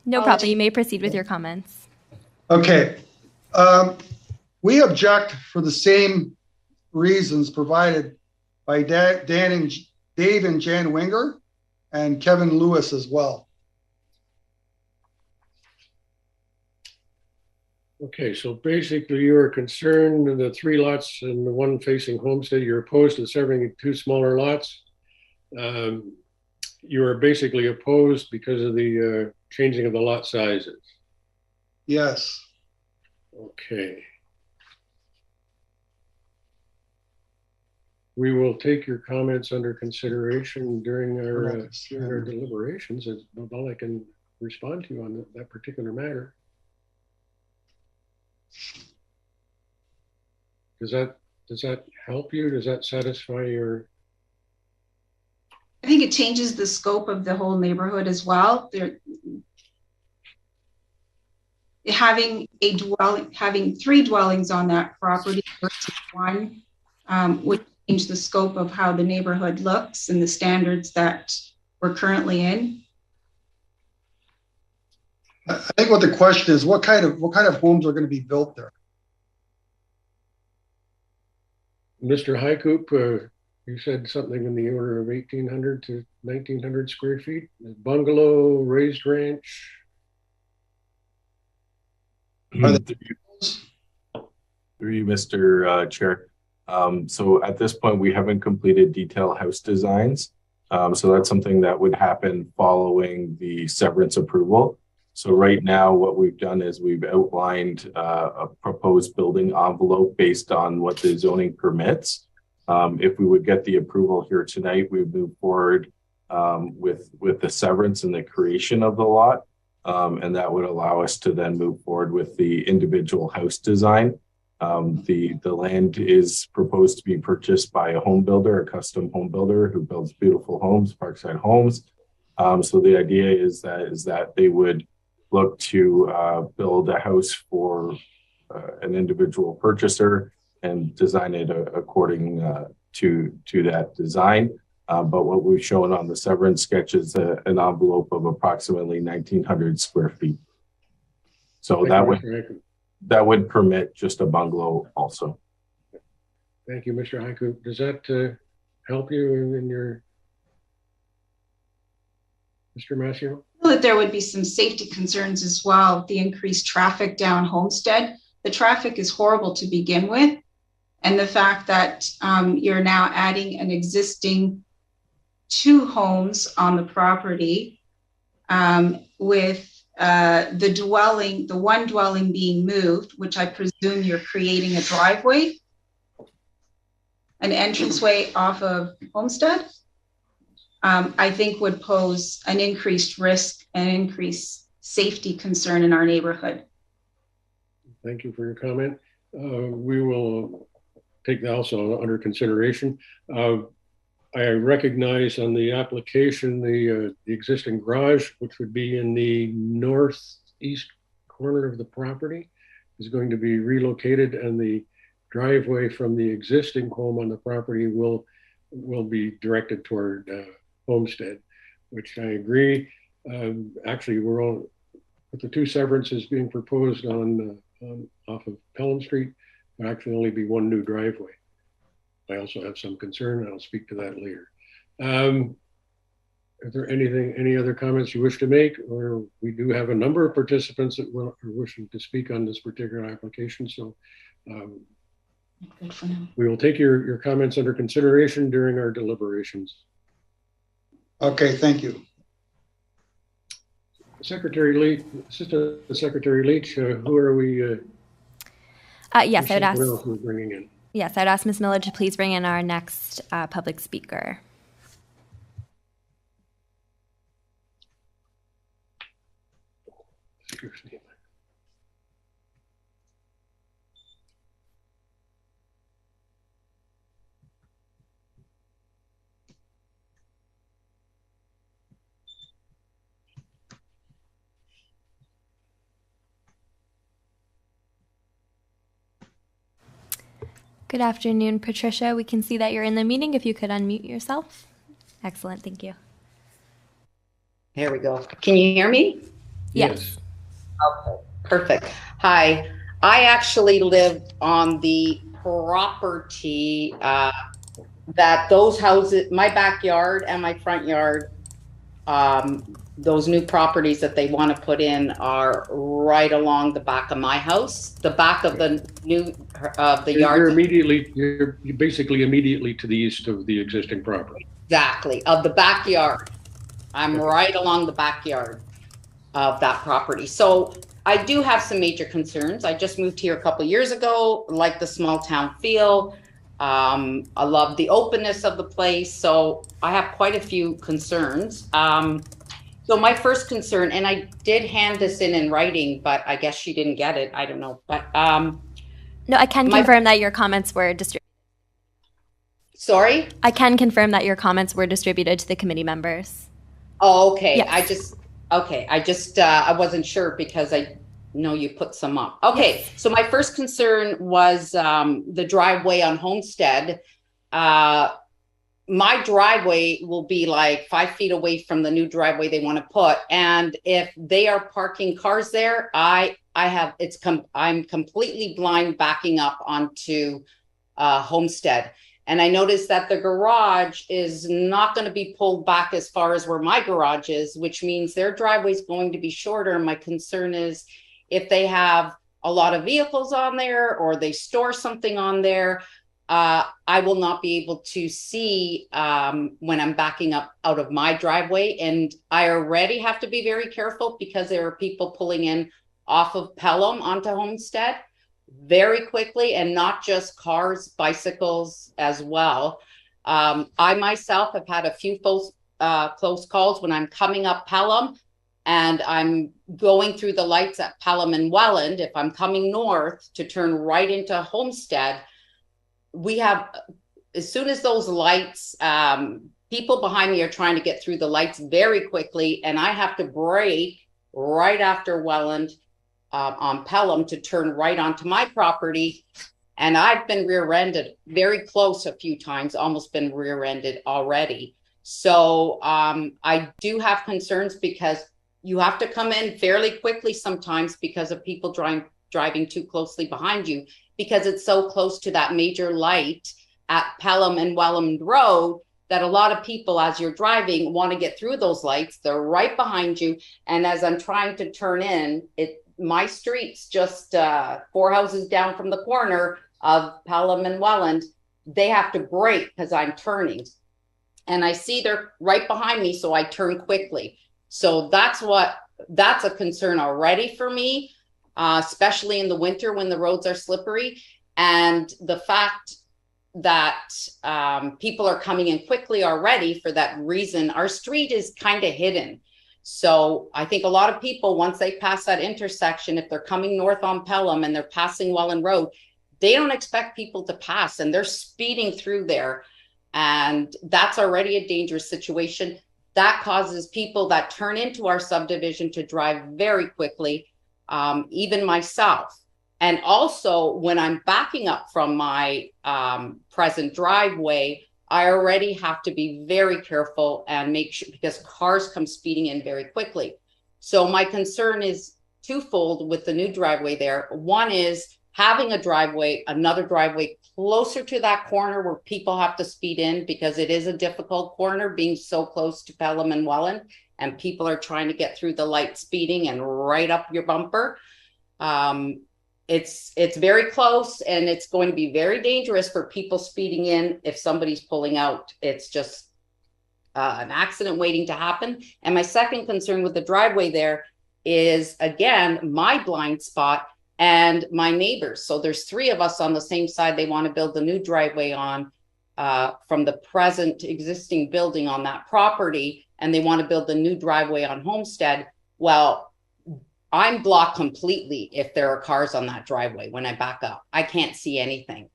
No problem. You may proceed with your comments. Okay. We object for the same reasons provided by Dave and Jan Winger and Kevin Lewis as well. Okay, so basically you are concerned in the 3 lots and the one facing Homestead, you're opposed to severing 2 smaller lots. You are basically opposed because of the changing of the lot sizes. Yes. Okay. We will take your comments under consideration during our deliberations. That's all I can respond to on that particular matter. Does that help you? Does that satisfy your? I think it changes the scope of the whole neighborhood as well. Having 3 dwellings on that property versus 1 would change the scope of how the neighborhood looks and the standards that we're currently in. I think what the question is, what kind of homes are going to be built there? Mr. Highcoop, you said something in the order of 1,800 to 1,900 square feet. Bungalow, raised ranch. Through you, Mr. Chair. So at this point, we haven't completed detailed house designs. So that's something that would happen following the severance approval. So right now, what we've done is we've outlined a proposed building envelope based on what the zoning permits. If we would get the approval here tonight, we would move forward with the severance and the creation of the lot. And that would allow us to then move forward with the individual house design. The land is proposed to be purchased by a home builder, a custom home builder who builds beautiful homes, Parkside Homes. So the idea is that they would look to build a house for an individual purchaser and design it according to that design. But what we've shown on the severance sketch is an envelope of approximately 1,900 square feet. So that would permit just a bungalow also. Thank you, Mr. Highcoop. Does that help you in your, Mr. Massio? That there would be some safety concerns as well. The increased traffic down Homestead. The traffic is horrible to begin with. And the fact that you're now adding an existing 2 homes on the property with the one dwelling being moved, which I presume you're creating a driveway, an entranceway off of Homestead, I think would pose an increased risk and increased safety concern in our neighborhood. Thank you for your comment. We will take that also under consideration. I recognize on the application the existing garage, which would be in the northeast corner of the property, is going to be relocated, and the driveway from the existing home on the property will be directed toward Homestead, which I agree. Actually, we're all with the 2 severances being proposed on off of Pelham Street. There'll actually only be 1 new driveway. I also have some concern, and I'll speak to that later. Is there any other comments you wish to make? Or we do have a number of participants that are wishing to speak on this particular application. So Good for now. we will take your comments under consideration during our deliberations. Okay, thank you. Secretary Leach, Assistant Secretary Leach, who are we? Yes, I would ask. What else we're bringing in? Yes, I'd ask Ms. Miller to please bring in our next public speaker. Excuse me. Good afternoon, Patricia. We can see that you're in the meeting. If you could unmute yourself. Excellent, thank you. Here we go. Can you hear me? Yes. Okay, perfect. Hi, I actually live on the property that those houses, my backyard and my front yard, those new properties that they want to put in are right along the back of my house, the back of the new of the yard. You're basically immediately to the east of the existing property. Exactly, of the backyard. I'm right along the backyard of that property. So I do have some major concerns. I just moved here a couple of years ago, like the small town feel. I love the openness of the place. So I have quite a few concerns. So my first concern, and I did hand this in writing, but I guess she didn't get it. I don't know. But no, I can confirm that your comments were distributed. Sorry? I can confirm that your comments were distributed to the committee members. Oh, okay. Yes. I wasn't sure because I know you put some up. Okay. Yes. So my first concern was the driveway on Homestead. My driveway will be like 5 feet away from the new driveway they want to put. And if they are parking cars there, I'm completely blind backing up onto Homestead. And I noticed that the garage is not going to be pulled back as far as where my garage is, which means their driveway is going to be shorter. And my concern is if they have a lot of vehicles on there or they store something on there, I will not be able to see when I'm backing up out of my driveway. And I already have to be very careful because there are people pulling in off of Pelham onto Homestead very quickly, and not just cars, bicycles as well. I myself have had a few close calls when I'm coming up Pelham and I'm going through the lights at Pelham and Welland. If I'm coming north to turn right into Homestead, we have, as soon as those lights, people behind me are trying to get through the lights very quickly, and I have to brake right after Welland on Pelham to turn right onto my property. And I've been rear-ended very close a few times, almost been rear-ended already. So I do have concerns because you have to come in fairly quickly sometimes because of people driving too closely behind you, because it's so close to that major light at Pelham and Welland Road that a lot of people, as you're driving, want to get through those lights. They're right behind you. And as I'm trying to turn in, my street's just 4 houses down from the corner of Pelham and Welland. They have to brake because I'm turning. And I see they're right behind me, so I turn quickly. So that's a concern already for me, especially in the winter when the roads are slippery. And the fact that people are coming in quickly already for that reason. Our street is kind of hidden. So I think a lot of people, once they pass that intersection, if they're coming north on Pelham and they're passing Welland Road, they don't expect people to pass and they're speeding through there. And that's already a dangerous situation. That causes people that turn into our subdivision to drive very quickly, even myself. And also when I'm backing up from my present driveway, I already have to be very careful and make sure, because cars come speeding in very quickly. So my concern is twofold with the new driveway there. One is having another driveway closer to that corner where people have to speed in, because it is a difficult corner being so close to Pelham and Welland, and people are trying to get through the light speeding and right up your bumper. It's very close, and it's going to be very dangerous for people speeding in. If somebody's pulling out, it's just an accident waiting to happen. And my second concern with the driveway there is, again, my blind spot and my neighbors. So there's 3 of us on the same side they want to build the new driveway on from the present existing building on that property, and they want to build the new driveway on Homestead. Well, I'm blocked completely if there are cars on that driveway. When I back up, I can't see anything.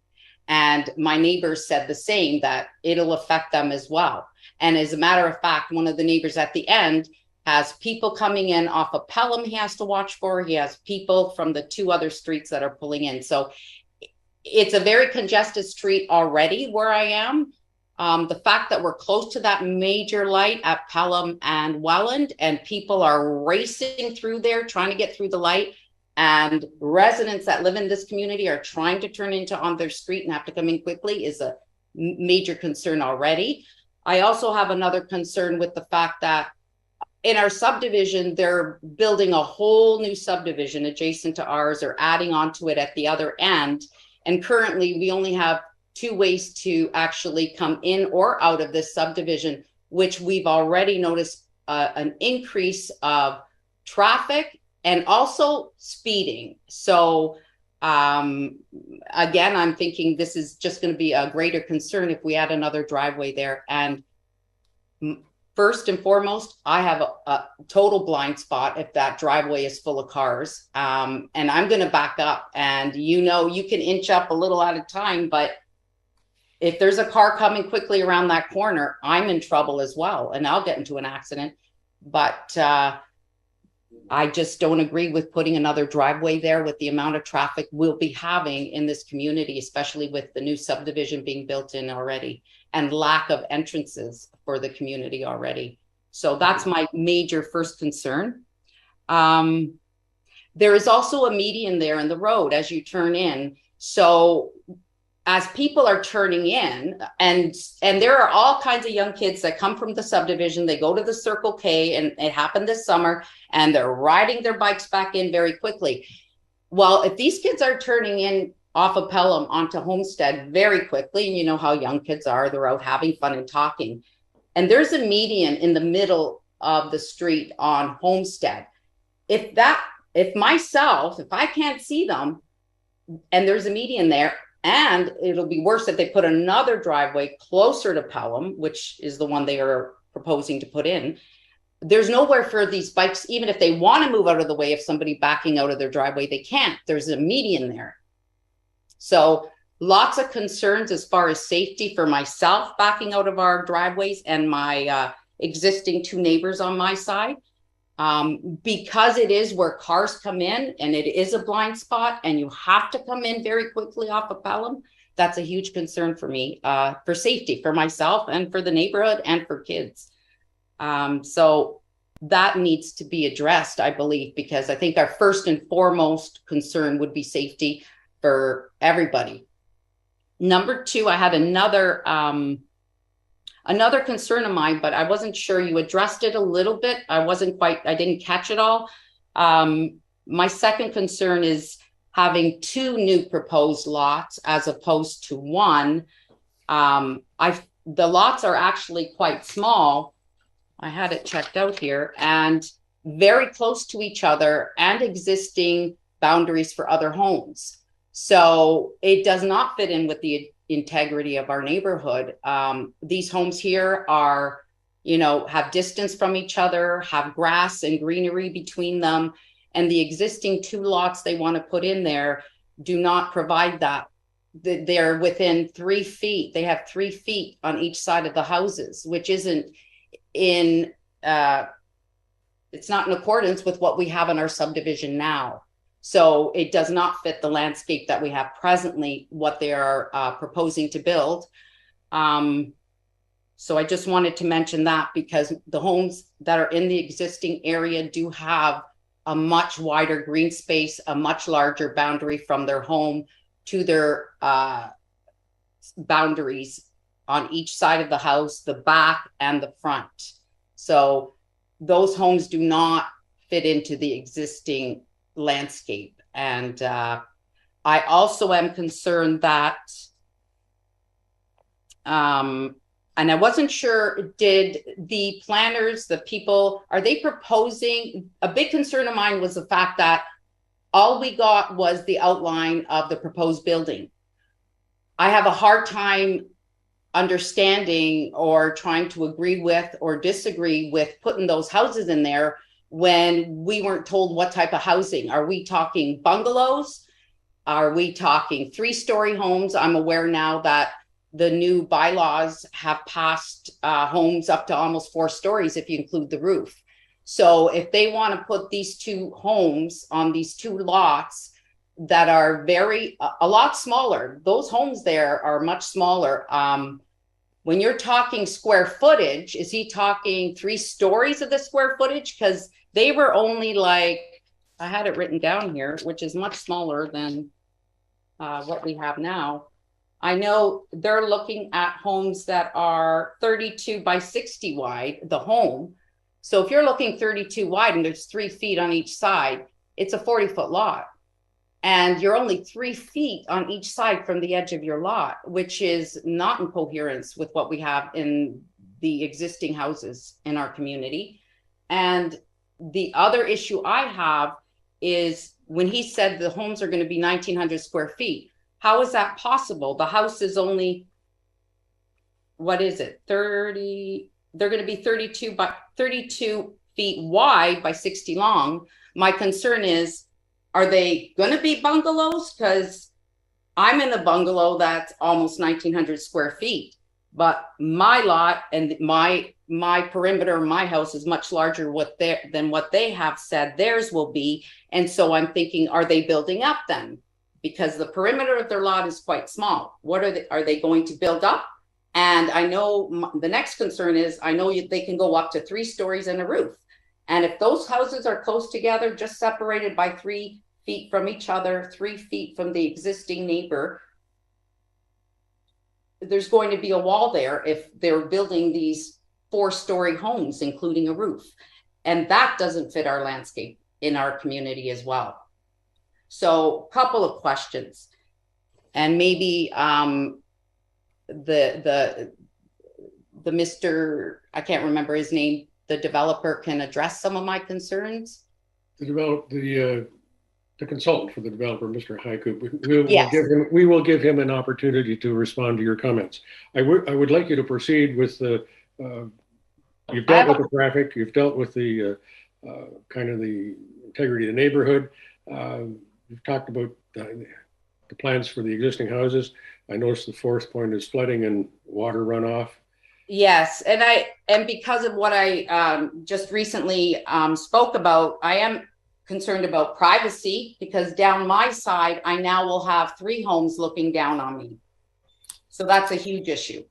And my neighbors said the same, that it'll affect them as well. And as a matter of fact, one of the neighbors at the end has people coming in off of Pelham he has to watch for. He has people from the 2 other streets that are pulling in. So it's a very congested street already where I am. The fact that we're close to that major light at Pelham and Welland, and people are racing through there trying to get through the light, and residents that live in this community are trying to turn into on their street and have to come in quickly is a major concern already. I also have another concern with the fact that in our subdivision, they're building a whole new subdivision adjacent to ours, or adding onto it at the other end. And currently we only have 2 ways to actually come in or out of this subdivision, which we've already noticed an increase of traffic and also speeding. So again, I'm thinking this is just going to be a greater concern if we add another driveway there. And first and foremost, I have a total blind spot if that driveway is full of cars. And I'm going to back up, and you can inch up a little at a time, but if there's a car coming quickly around that corner, I'm in trouble as well, and I'll get into an accident. But I just don't agree with putting another driveway there with the amount of traffic we'll be having in this community, especially with the new subdivision being built in already and lack of entrances for the community already. So that's my major first concern. There is also a median there in the road as you turn in. So as people are turning in, and there are all kinds of young kids that come from the subdivision, they go to the Circle K, and it happened this summer, and they're riding their bikes back in very quickly. Well, if these kids are turning in off of Pelham onto Homestead very quickly, and you know how young kids are, they're out having fun and talking, and there's a median in the middle of the street on Homestead. If I can't see them and there's a median there, and it'll be worse if they put another driveway closer to Pelham, which is the one they are proposing to put in. There's nowhere for these bikes, even if they want to move out of the way, if somebody backing out of their driveway, they can't. There's a median there. So lots of concerns as far as safety for myself backing out of our driveways and my existing 2 neighbors on my side. Because it is where cars come in, and it is a blind spot, and you have to come in very quickly off of Pelham. That's a huge concern for me, for safety, for myself and for the neighborhood and for kids. So that needs to be addressed, I believe, because I think our first and foremost concern would be safety for everybody. Number 2, I had another concern of mine, but I wasn't sure. You addressed it a little bit. I didn't catch it all. My second concern is having 2 new proposed lots as opposed to 1. The lots are actually quite small. I had it checked out here, and very close to each other, and existing boundaries for other homes. So it does not fit in with the integrity of our neighborhood. These homes here are, have distance from each other, have grass and greenery between them, and the existing 2 lots they want to put in there do not provide that. They're within 3 feet. They have 3 feet on each side of the houses, which isn't it's not in accordance with what we have in our subdivision now. So it does not fit the landscape that we have presently, what they are proposing to build. So I just wanted to mention that, because the homes that are in the existing area do have a much wider green space, a much larger boundary from their home to their boundaries on each side of the house, the back and the front. So those homes do not fit into the existing landscape. And I also am concerned that, and I wasn't sure, did the planners, the people, are they proposing, a big concern of mine was the fact that all we got was the outline of the proposed building. I have a hard time understanding or trying to agree with or disagree with putting those houses in there when we weren't told what type of housing. Are we talking bungalows? Are we talking 3-story homes? I'm aware now that the new bylaws have passed homes up to almost 4 stories if you include the roof. So if they want to put these 2 homes on these 2 lots that are a lot smaller, those homes there are much smaller. When you're talking square footage, is he talking 3 stories of the square footage? Because they were only like, I had it written down here, which is much smaller than what we have now. I know they're looking at homes that are 32 by 60 wide, the home. So if you're looking 32 wide and there's 3 feet on each side, it's a 40-foot lot. And you're only 3 feet on each side from the edge of your lot, which is not in coherence with what we have in the existing houses in our community. And the other issue I have is when he said the homes are going to be 1,900 square feet. How is that possible? The house is only, what is it? 30, they're going to be 32 feet wide by 60 long. My concern is, are they going to be bungalows? Because I'm in a bungalow that's almost 1,900 square feet, but my lot and my perimeter of my house is much larger than what they have said theirs will be. And so I'm thinking, are they building up then? Because the perimeter of their lot is quite small. What are they going to build up? And I know the next concern is, I know they can go up to 3 stories and a roof. And if those houses are close together, just separated by 3 feet from each other, 3 feet from the existing neighbor, there's going to be a wall there if they're building these 4-story homes, including a roof. And that doesn't fit our landscape in our community as well. So a couple of questions, and maybe the Mr. I can't remember his name, the developer can address some of my concerns. The consultant for the developer, Mr. Haiku, Yes. we will give him an opportunity to respond to your comments. I would like you to proceed with the, you've dealt with the traffic, you've dealt with the kind of the integrity of the neighborhood. We've talked about the plans for the existing houses. I noticed the 4th point is flooding and water runoff. Yes, and because of what I just recently spoke about, I am concerned about privacy, because down my side, I now will have 3 homes looking down on me. So that's a huge issue.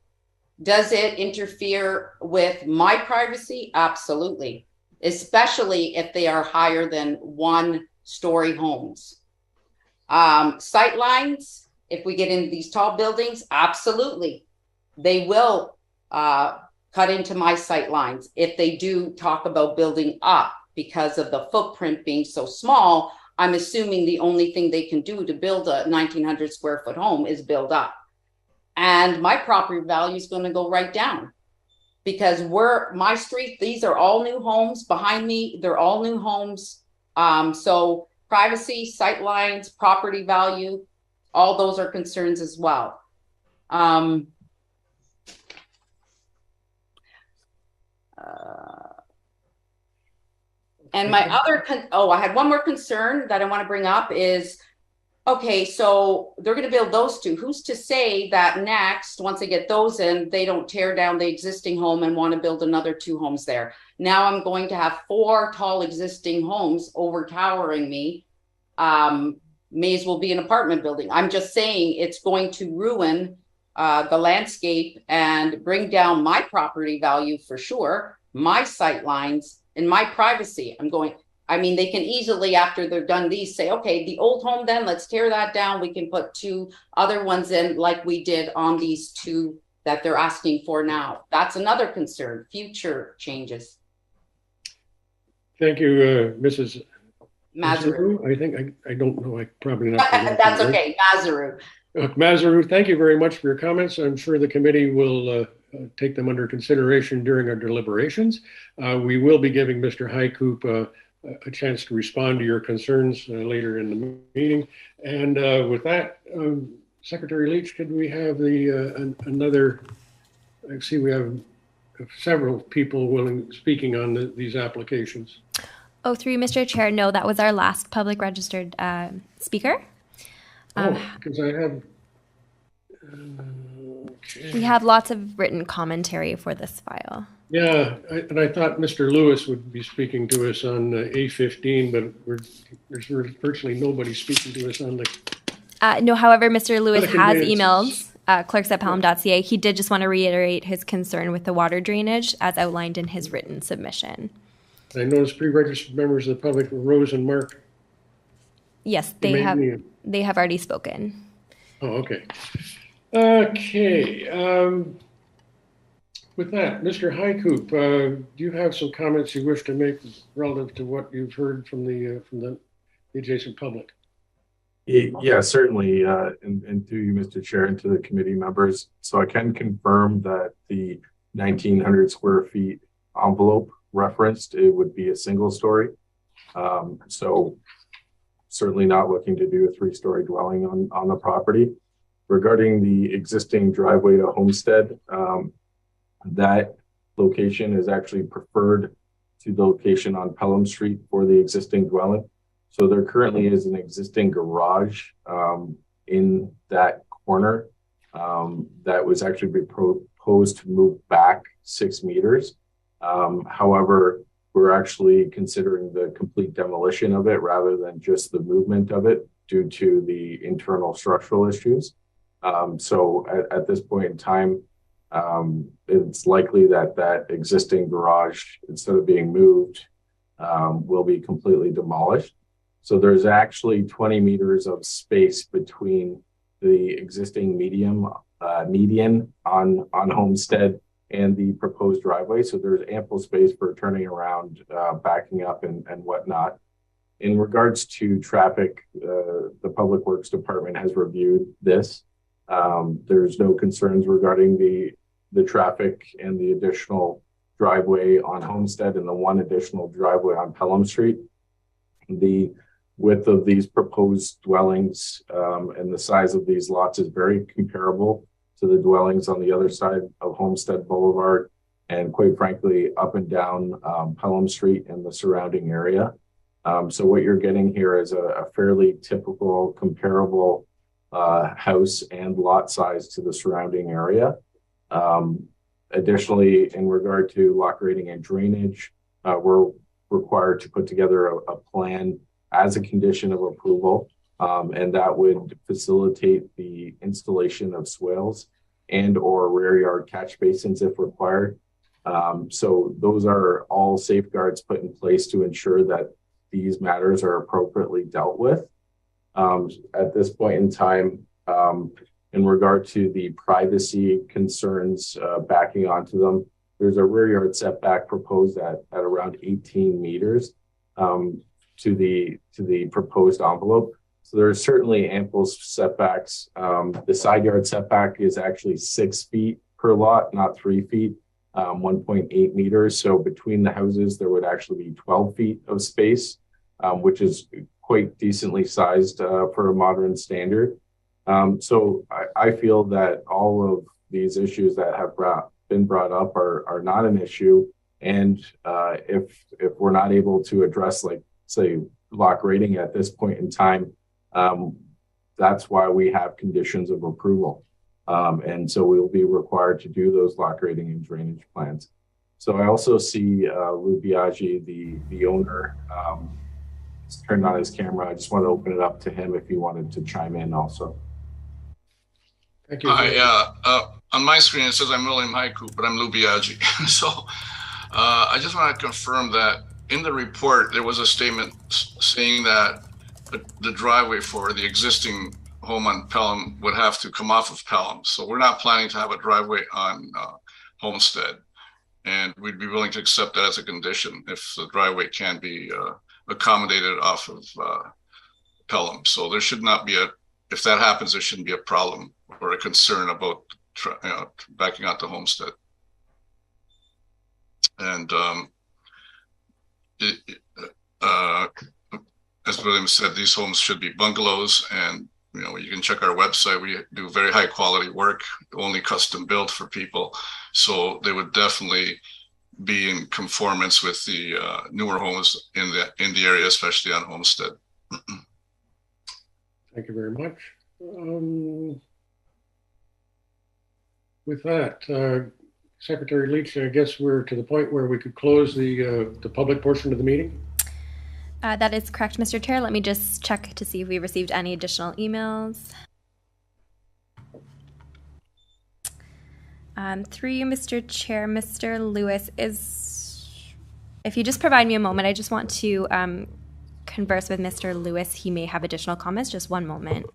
Does it interfere with my privacy? Absolutely, especially if they are higher than 1-story homes. Sight lines, if we get into these tall buildings, absolutely. They will cut into my sight lines if they do talk about building up, because of the footprint being so small. I'm assuming the only thing they can do to build a 1,900 square foot home is build up. And my property value is going to go right down, because my street, these are all new homes behind me. They're all new homes. So privacy, sight lines, property value, all those are concerns as well. And my other, I had one more concern that I want to bring up is, okay, so they're going to build those 2. Who's to say that next, once they get those in, they don't tear down the existing home and want to build another 2 homes there? Now I'm going to have 4 tall existing homes overtowering me. May as well be an apartment building. I'm just saying it's going to ruin the landscape and bring down my property value for sure, my sight lines, and my privacy. They can easily, after they're done these, say, okay, the old home, then let's tear that down. We can put 2 other ones in, like we did on these 2 that they're asking for now. That's another concern, future changes. Thank you, Mrs. Mazaru. I think, I don't know, I probably not. That's okay, Mazaru. Mazaru, thank you very much for your comments. I'm sure the committee will take them under consideration during our deliberations. We will be giving Mr. Haiku a chance to respond to your concerns later in the meeting. And with that, Secretary Leach, could we have another, I see we have several people speaking on these applications. Oh, through Mr. Chair, no, that was our last public registered speaker. Because I have... We have lots of written commentary for this file. Yeah, and I thought Mr. Lewis would be speaking to us on A15, but there's virtually nobody speaking to us on the... No, however, Mr. Lewis has emailed clerks at pelham.ca, he did just want to reiterate his concern with the water drainage as outlined in his written submission. I noticed pre-registered members of the public were Rose and Mark. Yes, they have already spoken. Oh, okay. Okay. With that, Mr. Highcoop, do you have some comments you wish to make relative to what you've heard from the adjacent public? Yeah, certainly, and to you, Mr. Chair, and to the committee members. So I can confirm that the 1,900 square feet envelope referenced, it would be a single story. So certainly not looking to do a 3-story dwelling on the property. Regarding the existing driveway to Homestead, that location is actually preferred to the location on Pelham Street for the existing dwelling. So there currently is an existing garage in that corner that was actually proposed to move back 6 meters. However, we're actually considering the complete demolition of it rather than just the movement of it due to the internal structural issues. So at this point in time, it's likely that that existing garage, instead of being moved, will be completely demolished. So there's actually 20 meters of space between the existing median on Homestead and the proposed driveway. So there's ample space for turning around, backing up and whatnot. In regards to traffic, the Public Works Department has reviewed this. There's no concerns regarding the traffic and the additional driveway on Homestead and the one additional driveway on Pelham Street. The width of these proposed dwellings and the size of these lots is very comparable to the dwellings on the other side of Homestead Boulevard and, quite frankly, up and down Pelham Street and the surrounding area. So what you're getting here is a fairly typical comparable house and lot size to the surrounding area. Additionally, in regard to lot grading and drainage, we're required to put together a plan as a condition of approval, and that would facilitate the installation of swales and or rear yard catch basins if required. So those are all safeguards put in place to ensure that these matters are appropriately dealt with. At this point in time, in regard to the privacy concerns backing onto them, there's a rear yard setback proposed at around 18 meters to the proposed envelope. So there's certainly ample setbacks. The side yard setback is actually 6 feet per lot, not 3 feet, 1.8 meters. So between the houses, there would actually be 12 feet of space, which is quite decently sized for a modern standard. So I feel that all of these issues that have been brought up are not an issue. And if we're not able to address, like, say, lot grading at this point in time, that's why we have conditions of approval. And so we will be required to do those lot grading and drainage plans. So I also see Lou Biaggi, the owner, he's turned on his camera. I just want to open it up to him if he wanted to chime in also. Thank you. On my screen, it says I'm William Highcoop, but I'm Lou Biaggi. So I just want to confirm that in the report, there was a statement saying that the driveway for the existing home on Pelham would have to come off of Pelham. So we're not planning to have a driveway on Homestead. And we'd be willing to accept that as a condition if the driveway can be accommodated off of Pelham. So there should not be if that happens, there shouldn't be a problem or a concern about backing out to Homestead. And as William said, these homes should be bungalows, and you can check our website. We do very high quality work, only custom built for people. So they would definitely be in conformance with the newer homes in the area, especially on Homestead. Thank you very much. With that, Secretary Leach, I guess we're to the point where we could close the public portion of the meeting. That is correct, Mr. Chair. Let me just check to see if we received any additional emails. Through you, Mr. Chair, Mr. Lewis, if you just provide me a moment, I just want to converse with Mr. Lewis. He may have additional comments. Just one moment.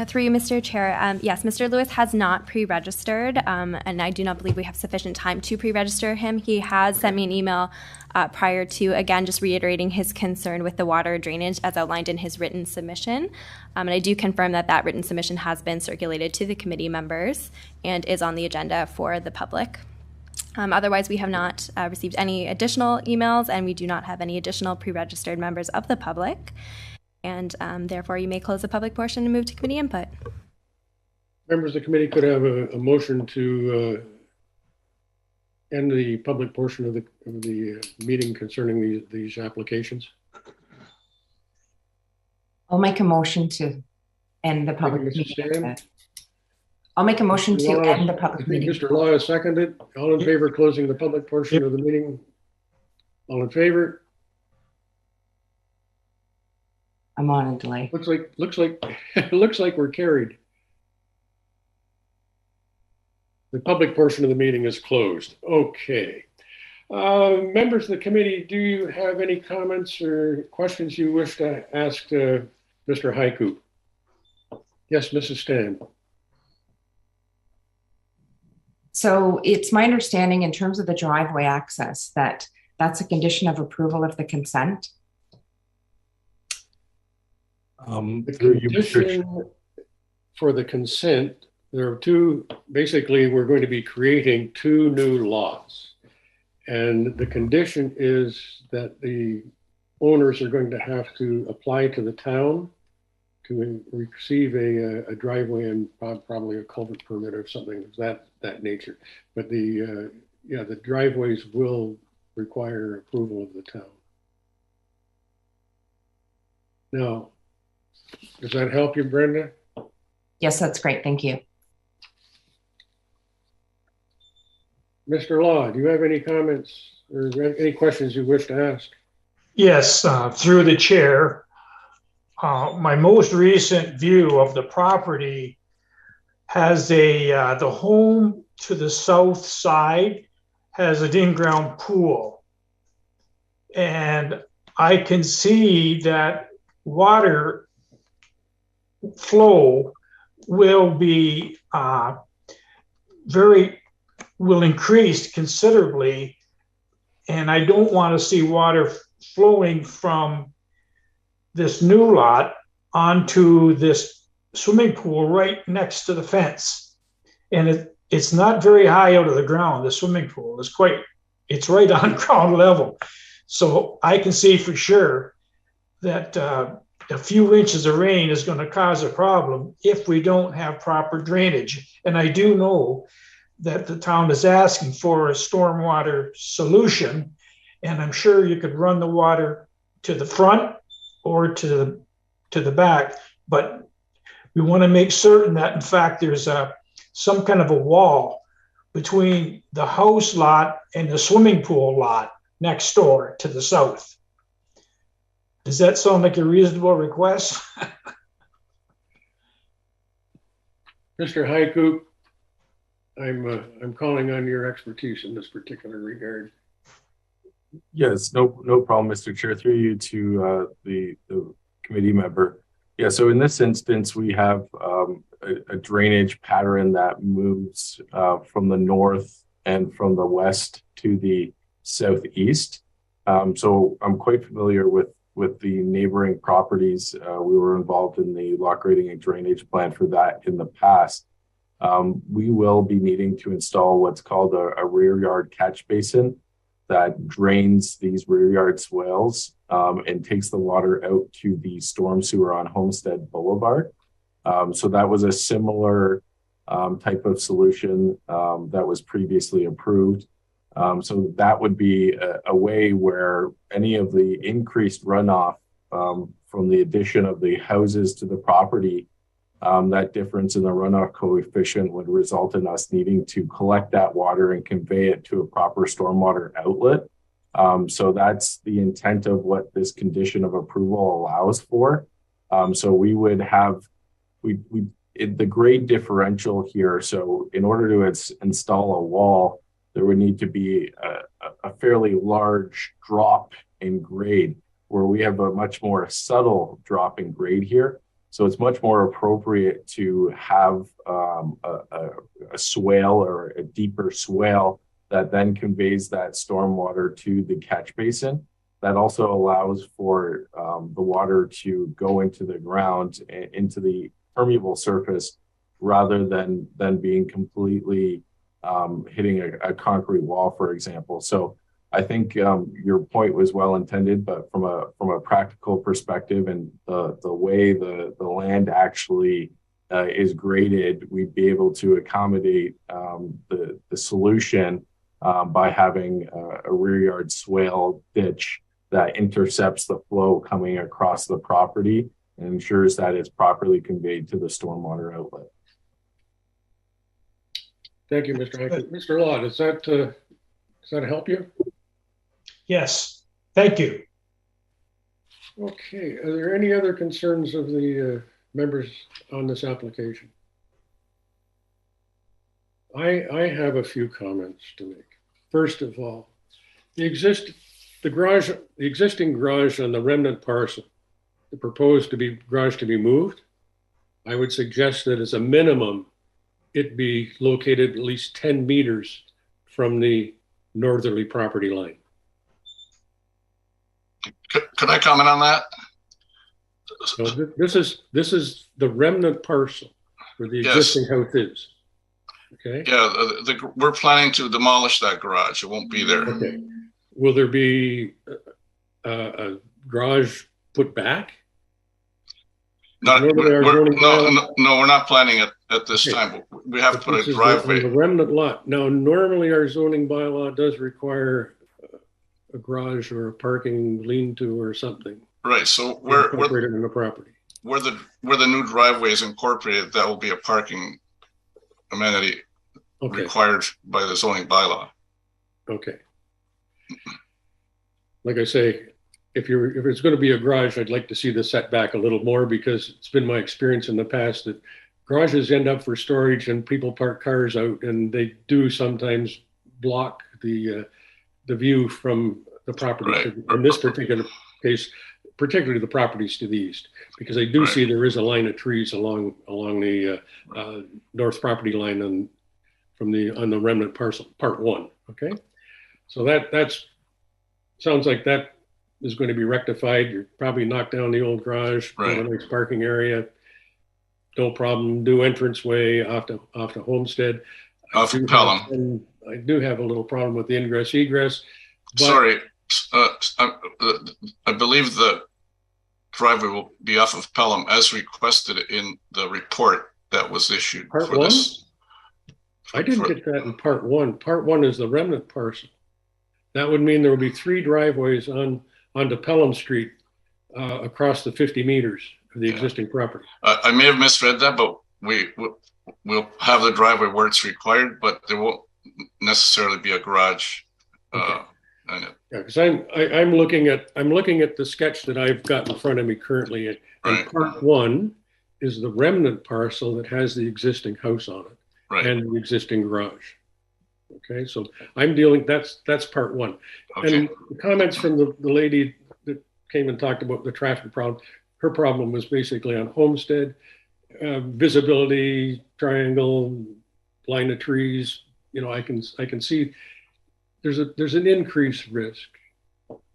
Through you, Mr. Chair, yes, Mr. Lewis has not pre-registered, and I do not believe we have sufficient time to pre-register him. He has sent me an email prior to, again, just reiterating his concern with the water drainage as outlined in his written submission. And I do confirm that that written submission has been circulated to the committee members and is on the agenda for the public. Otherwise, we have not received any additional emails, and we do not have any additional pre-registered members of the public. And therefore, you may close the public portion and move to committee input. Members of the committee could have a motion to end the public portion of the meeting concerning these applications. I'll make a motion to end the public meeting. I'll make a motion to end the public meeting. Mr. Law has seconded. All in favor of closing the public portion of the meeting? All in favor? I'm on a delay. Looks like we're carried. The public portion of the meeting is closed. Okay. Members of the committee, do you have any comments or questions you wish to ask Mr. Haiku? Yes, Mrs. Stan. So it's my understanding in terms of the driveway access that that's a condition of approval of the consent. The condition for the consent, there are two, basically we're going to be creating two new lots. And the condition is that the owners are going to have to apply to the town to receive a driveway and probably a culvert permit or something of that nature. But the driveways will require approval of the town. Now, does that help you, Brenda? Yes, that's great. Thank you. Mr. Law, do you have any comments or any questions you wish to ask? Yes, through the chair. My most recent view of the property has the home to the south side has an in-ground pool. And I can see that water flow will be will increase considerably, and I don't want to see water flowing from this new lot onto this swimming pool right next to the fence. And it's not very high out of the ground. The swimming pool is it's right on ground level. So I can see for sure that a few inches of rain is going to cause a problem if we don't have proper drainage. And I do know that the town is asking for a stormwater solution, and I'm sure you could run the water to the front or to the back, but we want to make certain that in fact there's some kind of a wall between the house lot and the swimming pool lot next door to the south. Does that sound like a reasonable request? Mr. Haiku, I'm calling on your expertise in this particular regard. Yes, no problem, Mr. Chair. Through you to the committee member. Yeah, so in this instance, we have a drainage pattern that moves from the north and from the west to the southeast. So I'm quite familiar with the neighboring properties. We were involved in the lot grading and drainage plan for that in the past. We will be needing to install what's called a rear yard catch basin that drains these rear yard swales and takes the water out to the storm sewer on Homestead Boulevard. So that was a similar type of solution that was previously approved. So that would be a way where any of the increased runoff from the addition of the houses to the property that difference in the runoff coefficient would result in us needing to collect that water and convey it to a proper stormwater outlet. So that's the intent of what this condition of approval allows for. So we would have, the grade differential here. So in order to install a wall, there would need to be a fairly large drop in grade, where we have a much more subtle drop in grade here. So it's much more appropriate to have a swale or a deeper swale that then conveys that stormwater to the catch basin. That also allows for the water to go into the ground, into the permeable surface, rather than being completely hitting a concrete wall, for example. So I think your point was well intended, but from a practical perspective and the way the land actually is graded, we'd be able to accommodate the solution by having a rear yard swale ditch that intercepts the flow coming across the property and ensures that it's properly conveyed to the stormwater outlet. Thank you, Mr. Hickman. Mr. Law, does that help you? Yes, thank you. Okay, are there any other concerns of the members on this application? I have a few comments to make. First of all, the existing garage on the remnant parcel, the proposed garage to be moved, I would suggest that as a minimum, it be located at least 10 meters from the northerly property line. Could I comment on that? So this is the remnant parcel where the existing house is. Okay. Yeah, we're planning to demolish that garage. It won't be there. Okay. Will there be a garage put back? No, we're not planning it at this time. We have to put a driveway. The remnant lot. Now, normally our zoning bylaw does require a garage or a parking lean-to or something. Right. So where incorporated in the property. Where the new driveway is incorporated, that will be a parking amenity required by the zoning bylaw. Okay. Like I say, if it's going to be a garage, I'd like to see the setback a little more, because it's been my experience in the past that garages end up for storage and people park cars out, and they do sometimes block the view from the property. Right. In this particular case, particularly the properties to the east, because I do see there is a line of trees along the north property line on the remnant parcel, part 1. Okay, so that's sounds like that is going to be rectified. You're probably knock down the old garage, right. Have a nice parking area, no problem. New entranceway off to Homestead. Off of Pelham. I do have a little problem with the ingress egress. Sorry, I believe the driveway will be off of Pelham as requested in the report that was issued. Part 1? I didn't get that in part 1. Part 1 is the remnant parcel. That would mean there will be 3 driveways onto Pelham Street across the 50 meters of the existing property. I may have misread that, but we'll have the driveway where it's required, but there won't necessarily be a garage. Okay. Yeah, because I'm looking at the sketch that I've got in front of me currently, and part 1 is the remnant parcel that has the existing house on it and the existing garage. Okay, so I'm dealing. That's part 1. Okay. And the comments from the lady that came and talked about the traffic problem. Her problem was basically on Homestead, visibility, triangle, line of trees. I can see there's an increased risk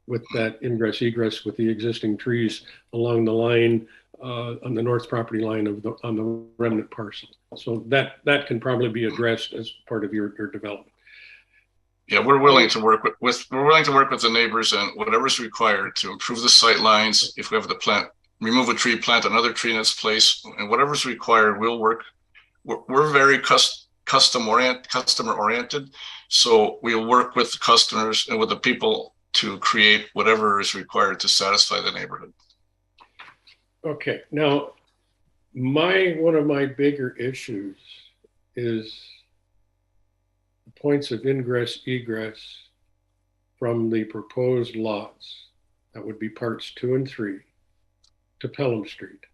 with that ingress egress with the existing trees along the line on the north property line on the remnant parcel. So that can probably be addressed as part of your development. Yeah, we're willing to work with the neighbors and whatever's required to improve the sight lines. If we have to remove a tree, plant another tree in its place, and whatever's required, we'll work. We're very customer oriented, so we'll work with the customers and with the people to create whatever is required to satisfy the neighborhood. Okay, now One of my bigger issues is the points of ingress egress from the proposed lots, that would be parts 2 and 3, to Pelham Street.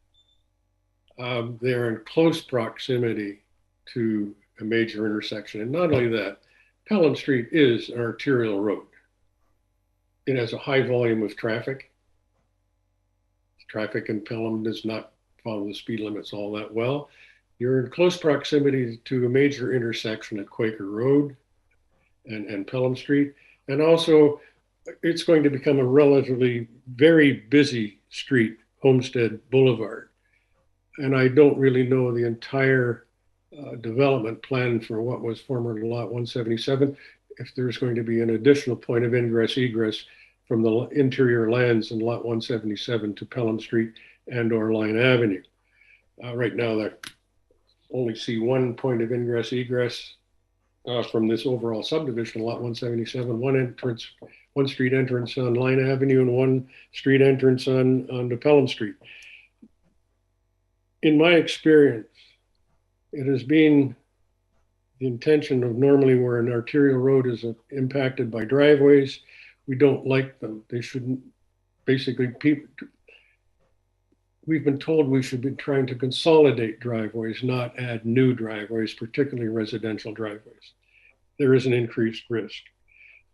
They're in close proximity to a major intersection. And not only that, Pelham Street is an arterial road. It has a high volume of traffic. Traffic in Pelham does not follow the speed limits all that well. You're in close proximity to a major intersection at Quaker Road and Pelham Street. And also, it's going to become a relatively very busy street, Homestead Boulevard. And I don't really know the entire development plan for what was formerly Lot 177, if there's going to be an additional point of ingress egress from the interior lands in Lot 177 to Pelham Street and or Line Avenue. Right now, I only see one point of ingress egress from this overall subdivision, Lot 177, one street entrance on Line Avenue and one street entrance onto Pelham Street. In my experience, it has been the intention of normally where an arterial road is impacted by driveways, we don't like them. They shouldn't, basically, we've been told we should be trying to consolidate driveways, not add new driveways, particularly residential driveways. There is an increased risk.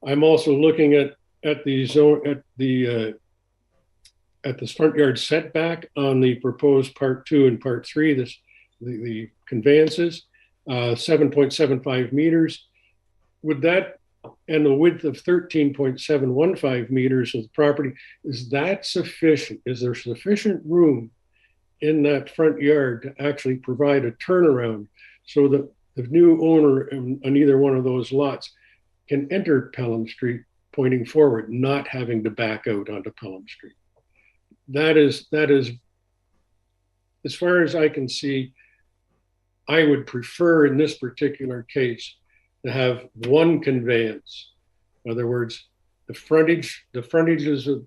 I'm also looking at the front yard setback on the proposed part 2 and part 3, the conveyances, 7.75 meters. Would that, and the width of 13.715 meters of the property, is that sufficient? Is there sufficient room in that front yard to actually provide a turnaround so that the new owner on either one of those lots can enter Pelham Street pointing forward, not having to back out onto Pelham Street? That is, as far as I can see, I would prefer in this particular case to have one conveyance. In other words, the frontages of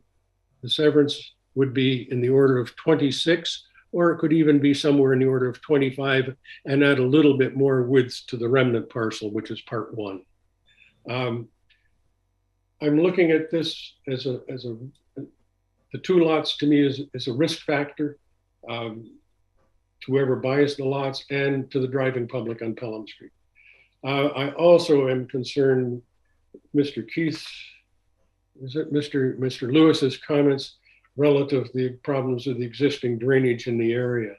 the severance would be in the order of 26, or it could even be somewhere in the order of 25 and add a little bit more width to the remnant parcel, which is part 1. I'm looking at this as the 2 lots to me is a risk factor to whoever buys the lots and to the driving public on Pelham Street. I also am concerned, Mr. Lewis's comments relative to the problems of the existing drainage in the area.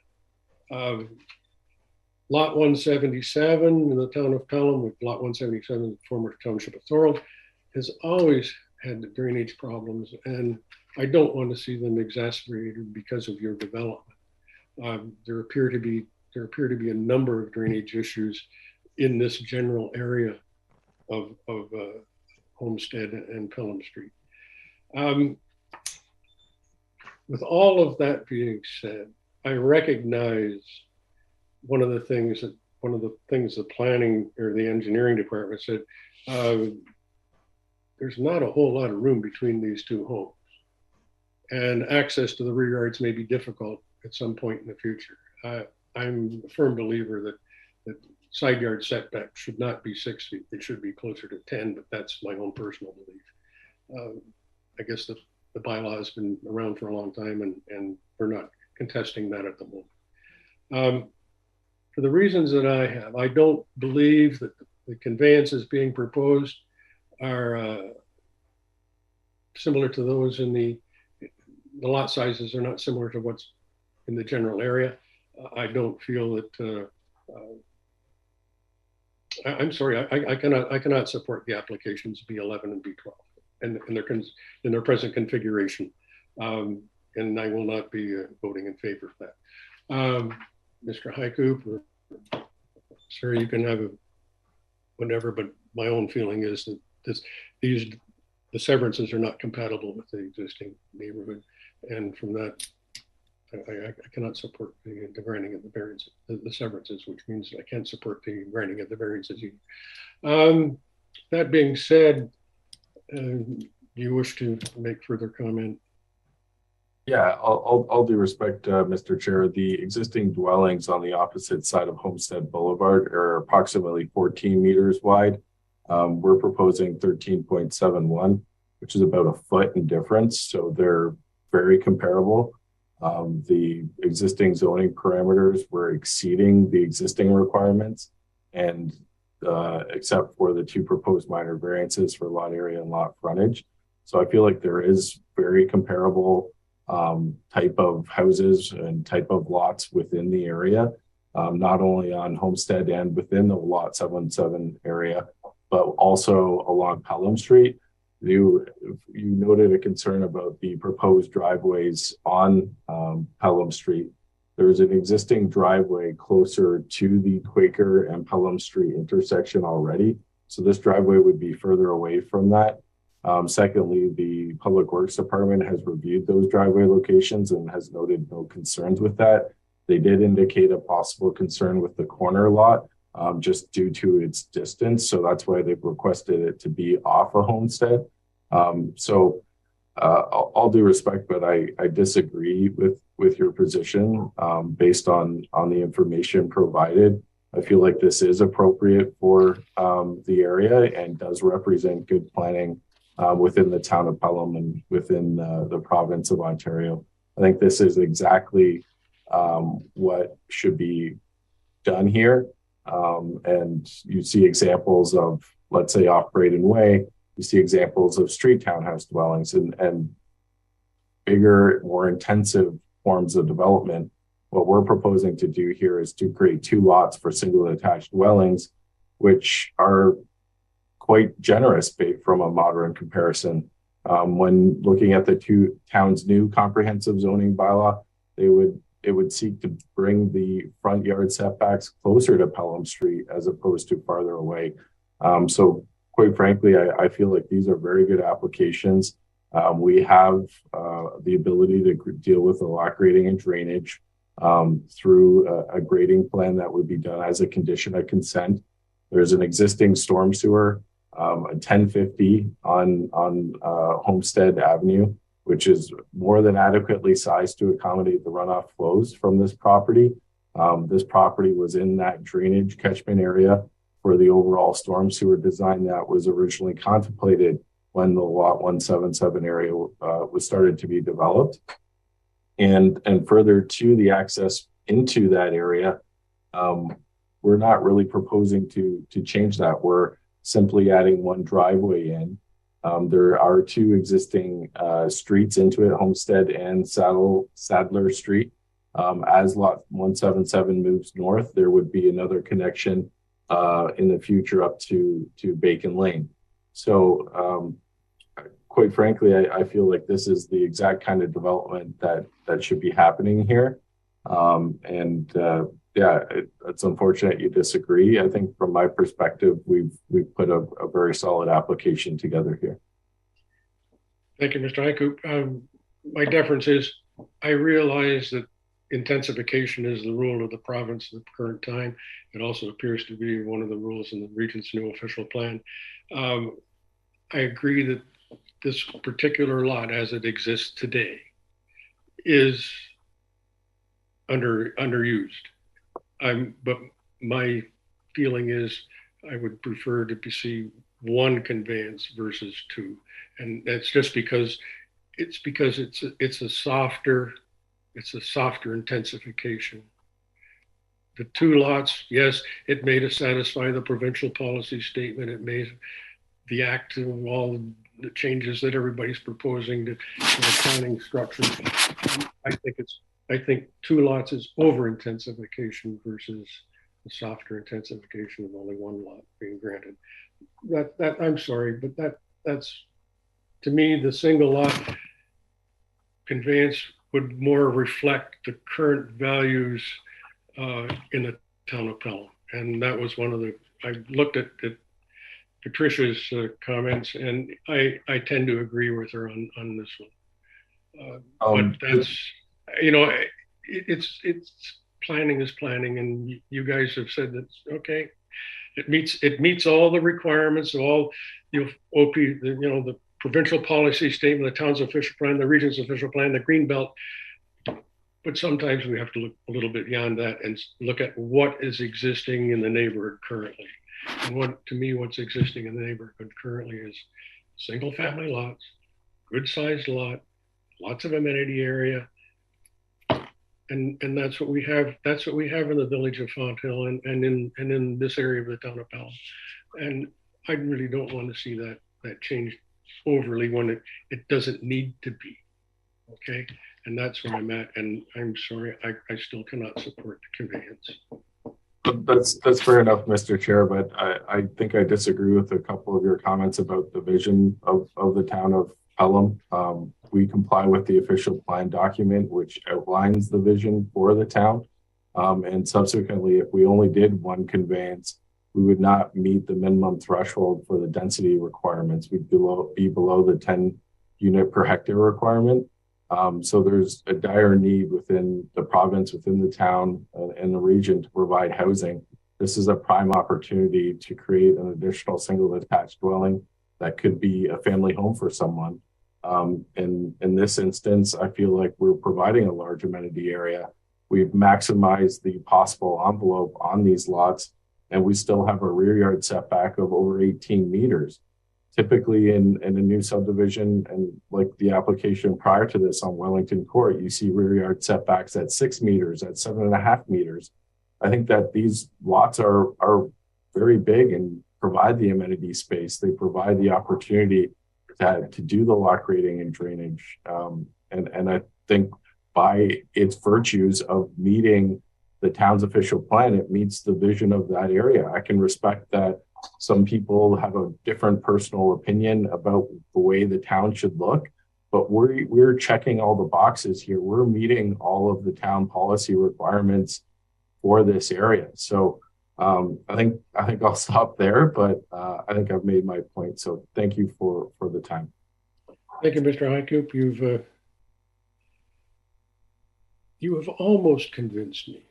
Lot 177 in the town of Pelham, with Lot 177, the former township of Thorold, has always had the drainage problems, and I don't want to see them exacerbated because of your development. There appear to be a number of drainage issues in this general area of Homestead and Pelham Street. With all of that being said, I recognize one of the things the planning or the engineering department said, there's not a whole lot of room between these 2 homes, and access to the rear yards may be difficult at some point in the future. I'm a firm believer that side yard setback should not be 6 feet. They should be closer to 10, but that's my own personal belief. I guess the bylaw has been around for a long time, and we're not contesting that at the moment. For the reasons that I have, I don't believe that the conveyances being proposed are similar to those in the lot sizes are not similar to what's in the general area. I don't feel that, I'm sorry, I cannot support the applications B11 and B12 in their present configuration. And I will not be voting in favor of that. Mr. Highcoop, sir, you can have whatever, but my own feeling is that the severances are not compatible with the existing neighborhood. And from that, I cannot support the granting of the variances, the severances, which means I can't support the granting of the variances either. That being said, do you wish to make further comment? Yeah, all due respect, Mr. Chair, the existing dwellings on the opposite side of Homestead Boulevard are approximately 14 meters wide. We're proposing 13.71, which is about a foot in difference. So they're very comparable. The existing zoning parameters were exceeding the existing requirements, and except for the two proposed minor variances for lot area and lot frontage. So I feel like there is very comparable type of houses and type of lots within the area, not only on Homestead and within the Lot 77 area, but also along Pelham Street. You noted a concern about the proposed driveways on Pelham Street. There's an existing driveway closer to the Quaker and Pelham Street intersection already. So this driveway would be further away from that. Secondly, the Public Works Department has reviewed those driveway locations and has noted no concerns with that. They did indicate a possible concern with the corner lot, just due to its distance. So that's why they've requested it to be off a homestead. All due respect, but I disagree with your position based on the information provided. I feel like this is appropriate for the area and does represent good planning within the town of Pelham and within the province of Ontario. I think this is exactly what should be done here. And you see examples of, let's say, off Braden Way, you see examples of street townhouse dwellings and bigger, more intensive forms of development. What we're proposing to do here is to create two lots for single attached dwellings, which are quite generous from a modern comparison. When looking at the two towns' new comprehensive zoning bylaw, it would seek to bring the front yard setbacks closer to Pelham Street as opposed to farther away. So quite frankly, I feel like these are very good applications. We have the ability to deal with the lot grading and drainage through a grading plan that would be done as a condition of consent. There's an existing storm sewer, a 1050 on Homestead Avenue, which is more than adequately sized to accommodate the runoff flows from this property. This property was in that drainage catchment area for the overall storm sewer design that was originally contemplated when the Lot 177 area was started to be developed. And further to the access into that area, we're not really proposing to change that. We're simply adding one driveway in. There are two existing streets into it, Homestead and Sadler Street. As Lot 177 moves north, there would be another connection in the future up to Bacon Lane. So quite frankly, I feel like this is the exact kind of development that should be happening here. Yeah, it's unfortunate you disagree. I think from my perspective, we've put a very solid application together here. Thank you, Mr. Hycoop. My deference is I realize that intensification is the rule of the province at the current time. It also appears to be one of the rules in the region's new official plan. I agree that this particular lot as it exists today is underused. But my feeling is I would prefer to see one conveyance versus two. And that's just because it's a softer intensification. The two lots, yes, it may satisfy the provincial policy statement. It may the act of all the changes that everybody's proposing to the planning structure. I think two lots is over intensification versus a softer intensification of only one lot being granted. That I'm sorry, but that's to me the single lot conveyance would more reflect the current values in the town of Pelham, and that was one of the. I looked at Patricia's comments, and I tend to agree with her on this one. But that's it's planning is planning, and you guys have said that okay. It meets all the requirements of all the OP, the provincial policy statement, the town's official plan, the region's official plan, the green belt. But sometimes we have to look a little bit beyond that and look at what is existing in the neighborhood currently. And what, to me, what's existing in the neighborhood currently is single family lots, good sized lot, lots of amenity area. And that's what we have. That's what we have in the village of Fonthill and in this area of the town of Pelham. And I really don't want to see that change overly when it doesn't need to be. Okay. And that's where I'm at. And I'm sorry, I still cannot support the conveyance. That's fair enough, Mr. Chair, but I think I disagree with a couple of your comments about the vision of the town of Pelham. We comply with the official plan document, which outlines the vision for the town. And subsequently, if we only did one conveyance, we would not meet the minimum threshold for the density requirements. We'd be below the 10 unit per hectare requirement. So there's a dire need within the province, within the town and the region to provide housing. This is a prime opportunity to create an additional single detached dwelling that could be a family home for someone. And in this instance, I feel like we're providing a large amenity area. We've maximized the possible envelope on these lots, and we still have a rear yard setback of over 18 meters. Typically in a new subdivision, and like the application prior to this on Wellington Court, you see rear yard setbacks at 6 meters, at 7.5 meters. I think that these lots are very big and provide the amenity space. They provide the opportunity to do the lot grading and drainage. And I think by its virtues of meeting the town's official plan, it meets the vision of that area. I can respect that some people have a different personal opinion about the way the town should look, but we're checking all the boxes here. We're meeting all of the town policy requirements for this area. So I think I'll stop there, but I think I've made my point. So thank you for the time. Thank you, Mr. Highcoop. You have almost convinced me.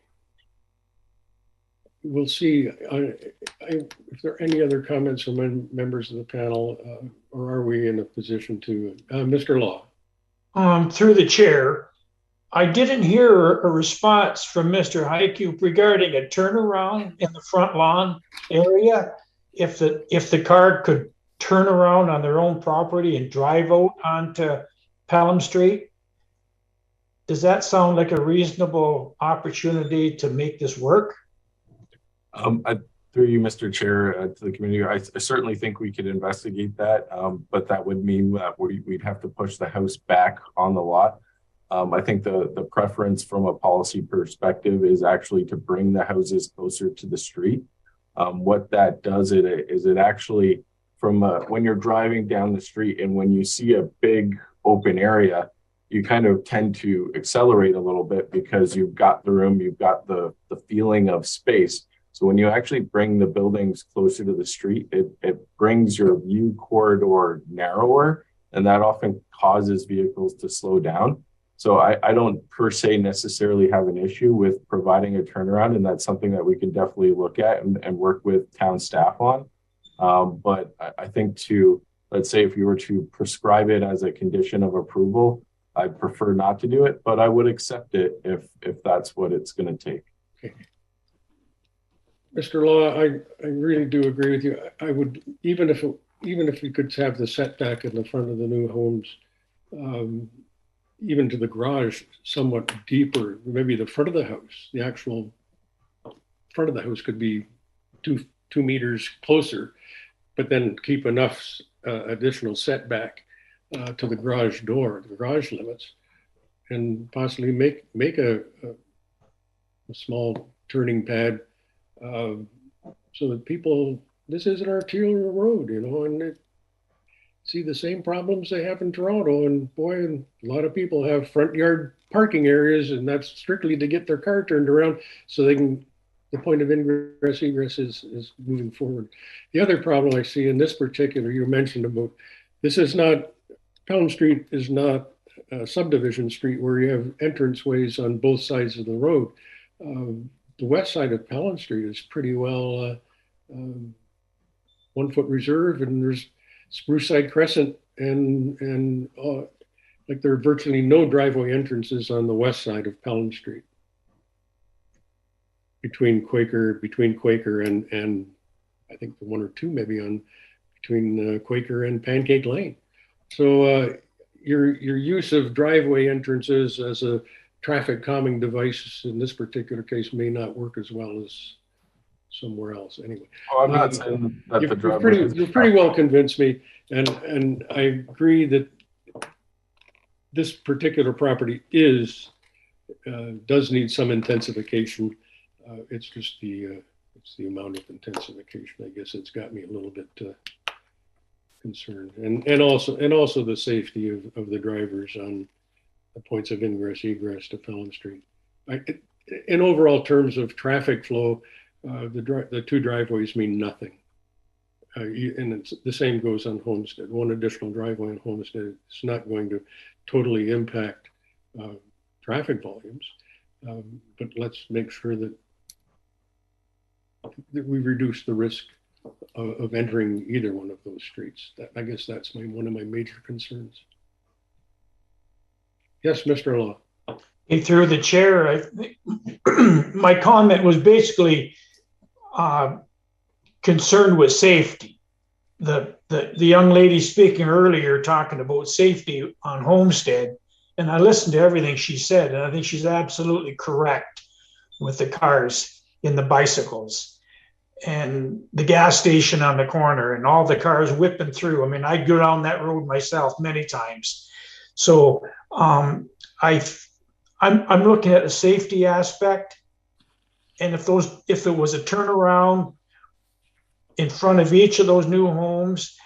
We'll see if there are any other comments from members of the panel, or are we in a position to, Mr. Law? Through the chair, I didn't hear a response from Mr. Highcoop regarding a turnaround in the front lawn area. If the car could turn around on their own property and drive out onto Pelham Street, does that sound like a reasonable opportunity to make this work? Through you, Mr. Chair, to the community, I certainly think we could investigate that, but that would mean that we'd have to push the house back on the lot. I think the preference from a policy perspective is actually to bring the houses closer to the street. What that does is it actually, from when you're driving down the street and when you see a big open area, you kind of tend to accelerate a little bit because you've got the room, you've got the feeling of space. So when you actually bring the buildings closer to the street, it brings your view corridor narrower, and that often causes vehicles to slow down. So I don't per se necessarily have an issue with providing a turnaround, and that's something that we can definitely look at and work with town staff on. But I think let's say if you were to prescribe it as a condition of approval, I'd prefer not to do it, but I would accept it if that's what it's going to take. Okay. Mr. Law, I really do agree with you. I would, even if we could have the setback in the front of the new homes, even to the garage, somewhat deeper, maybe the front of the house, the actual front of the house could be two meters closer, but then keep enough additional setback to the garage door, the garage limits, and possibly make a small turning pad. So that people, this is an arterial road, and they see the same problems they have in Toronto. And boy, a lot of people have front yard parking areas, and that's strictly to get their car turned around so they can, the point of ingress egress is moving forward. The other problem I see in this particular, you mentioned about, this is not, Pelham Street is not a subdivision street where you have entrance ways on both sides of the road. The west side of Pelham Street is pretty well 1 foot reserve, and there's Spruce Side Crescent like there are virtually no driveway entrances on the west side of Pelham Street between Quaker and I think the one or two maybe on between Quaker and Pancake Lane. So your use of driveway entrances as a traffic calming device in this particular case may not work as well as somewhere else. Anyway, I'm not saying that the driveway you've pretty well convinced me, and I agree that this particular property does need some intensification. It's just it's the amount of intensification. I guess it's got me a little bit concerned, and also the safety of the drivers on the points of ingress egress to Pelham Street. In overall terms of traffic flow, the two driveways mean nothing. And the same goes on Homestead. One additional driveway on Homestead is not going to totally impact traffic volumes, but let's make sure that we reduce the risk of entering either one of those streets. I guess that's one of my major concerns. Yes, Mr. Law. Through the chair, my comment was basically concerned with safety. The young lady speaking earlier talking about safety on Homestead, and I listened to everything she said, and I think she's absolutely correct with the cars and the bicycles and the gas station on the corner and all the cars whipping through. I mean, I go down that road myself many times. So I'm looking at the safety aspect, and if it was a turnaround in front of each of those new homes,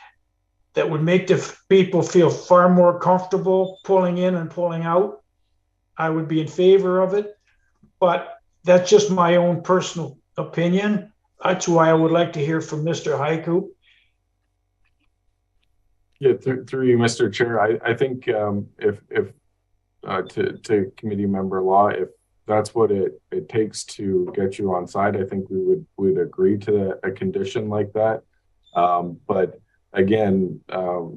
that would make the people feel far more comfortable pulling in and pulling out, I would be in favor of it. But that's just my own personal opinion. That's why I would like to hear from Mr. Haiku. Yeah, through you, Mr. Chair. I think if to committee member Law, if that's what it takes to get you on side, I think we'd agree to a condition like that. But again,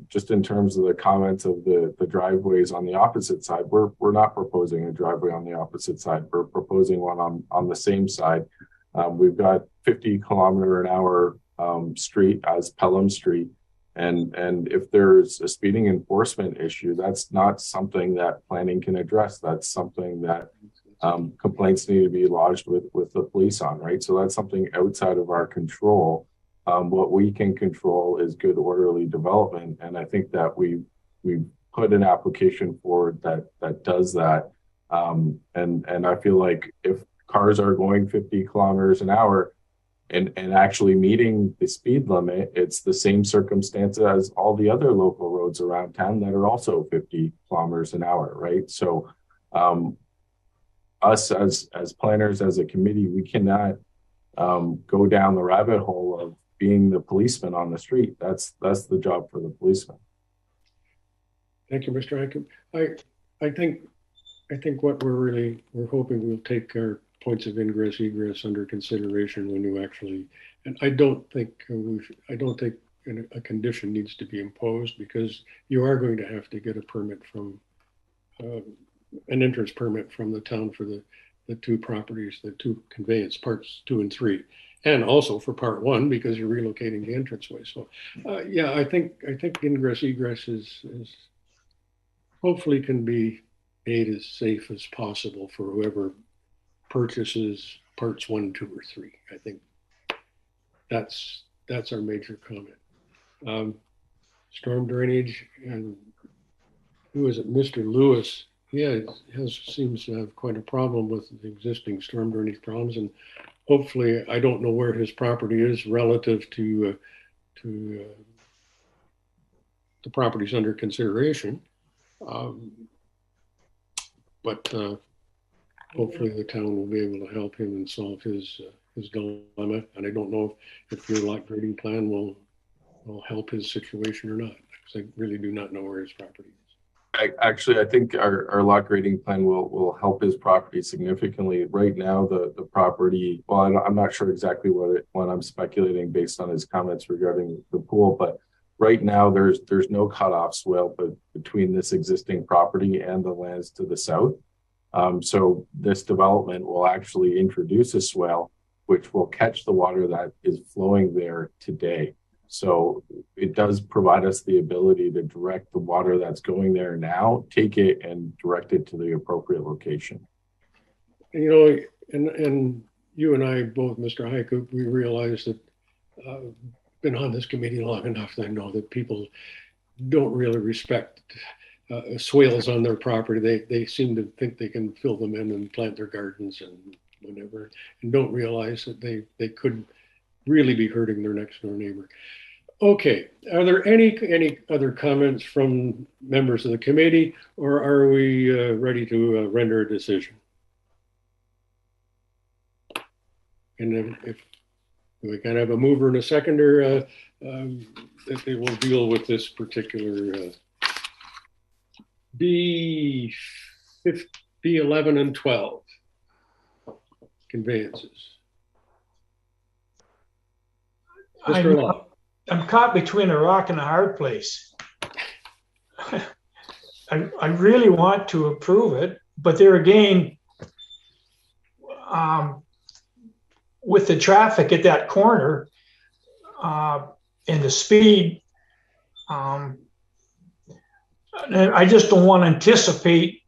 just in terms of the comments of the driveways on the opposite side, we're not proposing a driveway on the opposite side. We're proposing one on the same side. We've got 50-kilometer-an-hour street as Pelham Street. And if there's a speeding enforcement issue, that's not something that planning can address. That's something that complaints need to be lodged with the police on, right? So that's something outside of our control. What we can control is good orderly development. And I think that we put an application forward that does that. And I feel like if cars are going 50 kilometers an hour, and actually meeting the speed limit, it's the same circumstance as all the other local roads around town that are also 50 kilometers an hour, right? So us as planners, as a committee, we cannot go down the rabbit hole of being the policeman on the street. That's the job for the policeman. Thank you, Mr. Hankin. I think what we're hoping we'll take our points of ingress egress under consideration when you actually, and I don't think a condition needs to be imposed, because you are going to have to get a permit from an entrance permit from the town for the two properties, the two conveyance parts 2 and 3, and also for part 1 because you're relocating the entranceway. So yeah, I think ingress egress is hopefully can be made as safe as possible for whoever purchases parts 1, 2, or 3. I think that's our major comment. Storm drainage, and who is it? Mr. Lewis. Yeah, seems to have quite a problem with the existing storm drainage problems, and hopefully, I don't know where his property is relative to the properties under consideration, but hopefully the town will be able to help him and solve his dilemma. And I don't know if your lot grading plan will help his situation or not, because I really do not know where his property is. Actually, I think our lot grading plan will help his property significantly. Right now, the property, well, I'm not sure exactly what I'm speculating based on his comments regarding the pool, but Right now, there's no cutoff swale but between this existing property and the lands to the south. So this development will actually introduce a swale, which will catch the water that is flowing there today. So it does provide us the ability to direct the water that's going there now, take it and direct it to the appropriate location. You know, and you and I both, Mr. Highcoop, we realize that been on this committee long enough that I know that people don't really respect swales on their property. They seem to think they can fill them in and plant their gardens and whatever, and don't realize that they could really be hurting their next door neighbor. Okay, are there any other comments from members of the committee, or are we ready to render a decision? And then if we kind of have a mover and a seconder, that they will deal with this particular B11 and 12 conveyances. Mr. Law. I'm caught between a rock and a hard place. I really want to approve it, but there again, with the traffic at that corner and the speed, and I just don't want to anticipate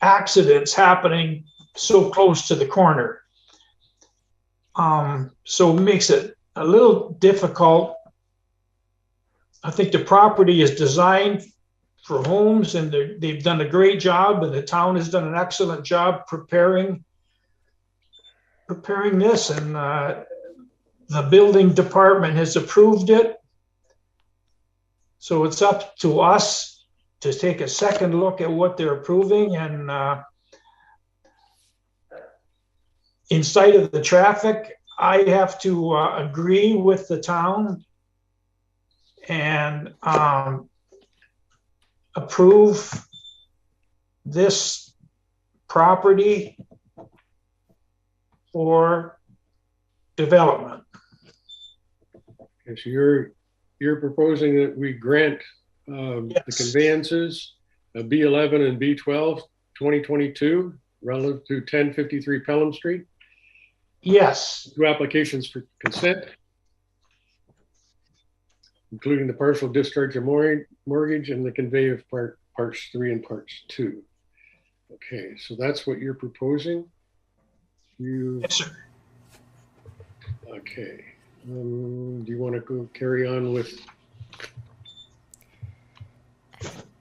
accidents happening so close to the corner. So it makes it a little difficult. I think the property is designed for homes, and they've done a great job, and the town has done an excellent job preparing this, and the building department has approved it. So it's up to us to take a second look at what they're approving, and in sight of the traffic, I have to agree with the town and approve this property for development. Okay, so you're proposing that we grant Yes. the conveyances of B11 and B12 2022 relative to 1053 Pelham Street. Yes. 2 applications for consent, including the partial discharge of mortgage and the convey of parts 3 and parts 2. Okay, so that's what you're proposing. Yes, sir. Okay. Do you want to go carry on with?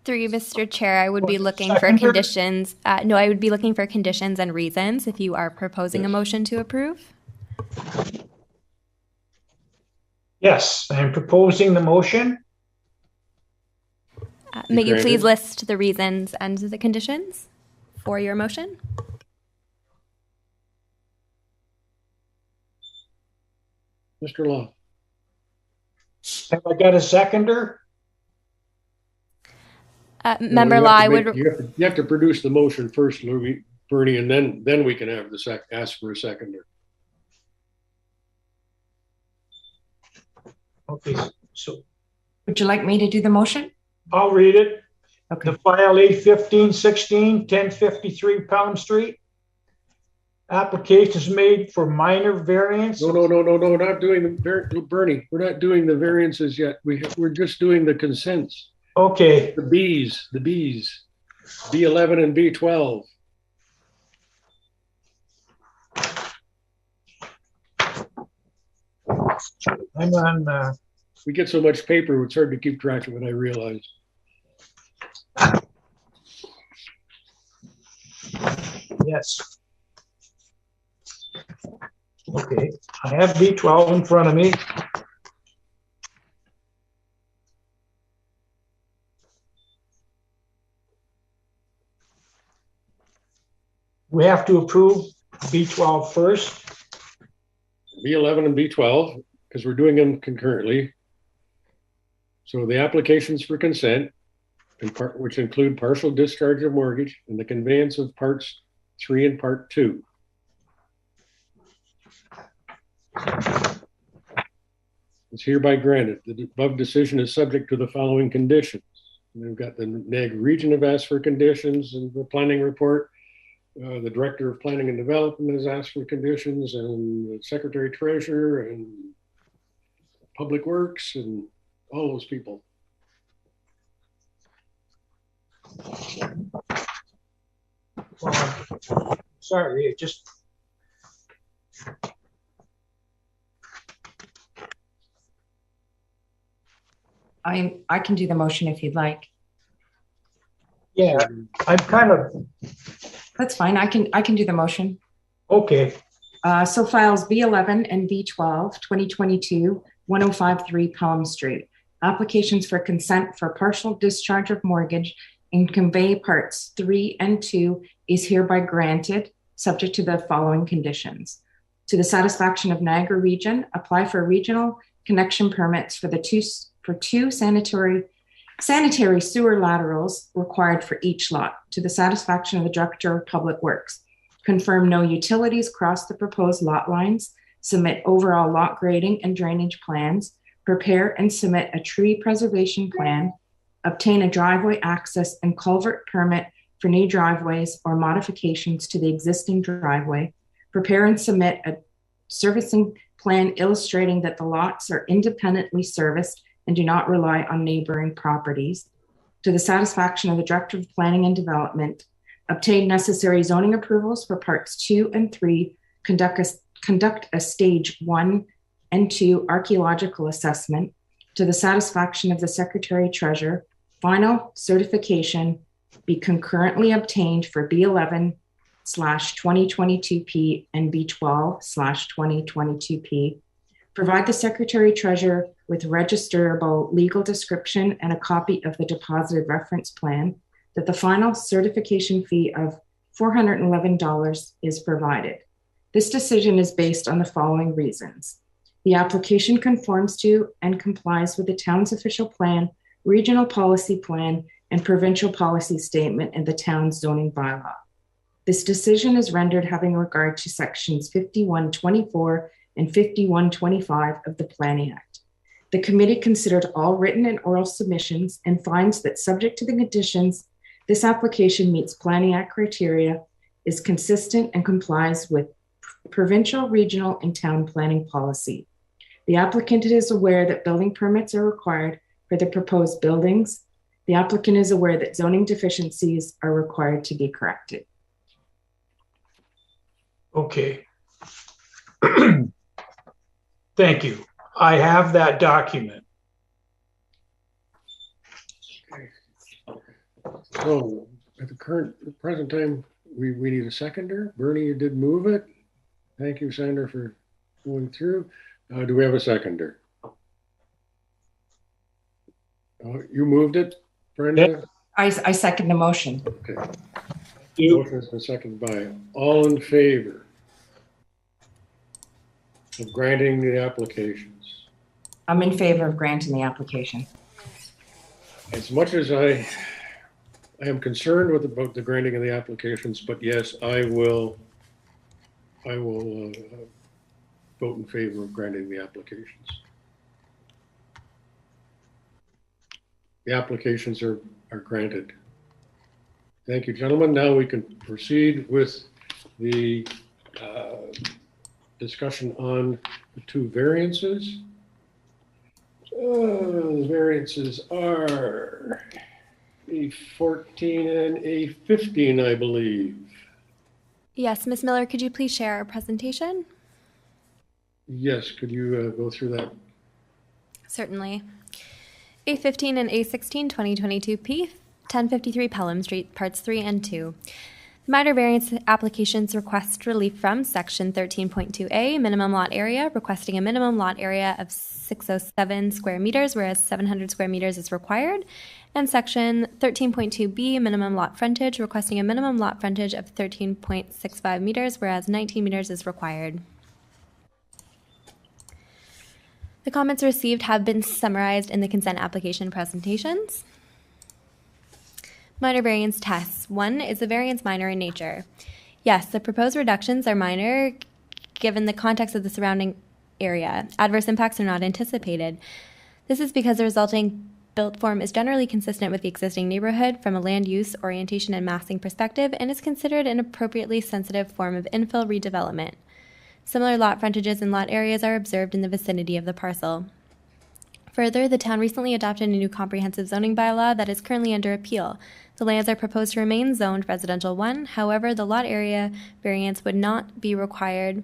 Through you, Mr. Chair, I would be looking for conditions. No, I would be looking for conditions and reasons if you are proposing a motion to approve. Yes, I'm proposing the motion. May you please list the reasons and the conditions for your motion? Mr. Law. Have I got a seconder? Member Law, I would. You have to produce the motion first, Bernie, and then we can have the ask for a seconder. Okay, so Would you like me to do the motion? I'll read it. Okay. The file A1516, 1053 Pelham Street. Applications made for minor variance. No, not doing the Bernie. We're not doing the variances yet. We're just doing the consents. Okay. The Bs, B11 and B12. I'm on. We get so much paper, it's hard to keep track of it, I realize. Yes. Okay, I have B12 in front of me. We have to approve B12 first. B11 and B12, because we're doing them concurrently. So the applications for consent, which include partial discharge of mortgage and the conveyance of parts 3 and part 2. It's hereby granted. The above decision is subject to the following conditions. And we've got the Niagara region have asked for conditions in the planning report. The Director of Planning and Development has asked for conditions, and the Secretary Treasurer and Public Works and all those people. Well, sorry, it just. I can do the motion if you'd like. Yeah, I'm kind of. That's fine. I can do the motion. Okay. So files B11 and B12, 2022, 1053 Pelham Street. Applications for consent for partial discharge of mortgage and convey parts 3 and 2 is hereby granted, subject to the following conditions. To the satisfaction of Niagara Region, apply for regional connection permits for two sanitary sewer laterals required for each lot. To the satisfaction of the Director of Public Works, confirm no utilities cross the proposed lot lines, submit overall lot grading and drainage plans, prepare and submit a tree preservation plan, obtain a driveway access and culvert permit for new driveways or modifications to the existing driveway, prepare and submit a servicing plan illustrating that the lots are independently serviced and do not rely on neighboring properties. To the satisfaction of the Director of Planning and Development, obtain necessary zoning approvals for parts 2 and 3, conduct a stage 1 and 2 archaeological assessment. To the satisfaction of the Secretary Treasurer, final certification be concurrently obtained for B11/2022P and B12/2022P. Provide the Secretary Treasurer with registerable legal description and a copy of the deposited reference plan, that the final certification fee of $411 is provided. This decision is based on the following reasons. The application conforms to and complies with the town's official plan, regional policy plan, and provincial policy statement and the town's zoning bylaw. This decision is rendered having regard to sections 5124 and 5125 of the Planning Act. The committee considered all written and oral submissions and finds that, subject to the conditions, this application meets Planning Act criteria, is consistent, and complies with provincial, regional, and town planning policy. The applicant is aware that building permits are required for the proposed buildings. The applicant is aware that zoning deficiencies are required to be corrected. Okay. Thank you. I have that document. So at the present time, we need a seconder. Bernie, you did move it. Thank you, Sandra, for going through. Do we have a seconder? You moved it, Brenda? Yep. I second the motion. Okay. Motion has been seconded by all in favor of granting the applications. I'm in favor of granting the application. As much as I am concerned about the granting of the applications, but yes, I will vote in favor of granting the applications. The applications are granted. Thank you, gentlemen. Now we can proceed with the discussion on the two variances. The variances are A14 and A15, I believe. Yes, Ms. Miller, could you please share our presentation? Yes, could you go through that? Certainly. A15 and A16, 2022P, 1053 Pelham Street, Parts 3 and 2. Minor variance applications request relief from Section 13.2A, minimum lot area, requesting a minimum lot area of 607 square meters, whereas 700 square meters is required, and Section 13.2B, minimum lot frontage, requesting a minimum lot frontage of 13.65 meters, whereas 19 meters is required. The comments received have been summarized in the consent application presentations. Minor variance tests. 1, is the variance minor in nature? Yes, the proposed reductions are minor given the context of the surrounding area. Adverse impacts are not anticipated. This is because the resulting built form is generally consistent with the existing neighborhood from a land use, orientation, and massing perspective and is considered an appropriately sensitive form of infill redevelopment. Similar lot frontages and lot areas are observed in the vicinity of the parcel. Further, the town recently adopted a new comprehensive zoning bylaw that is currently under appeal. The lands are proposed to remain zoned residential 1. However, the lot area variance would not be required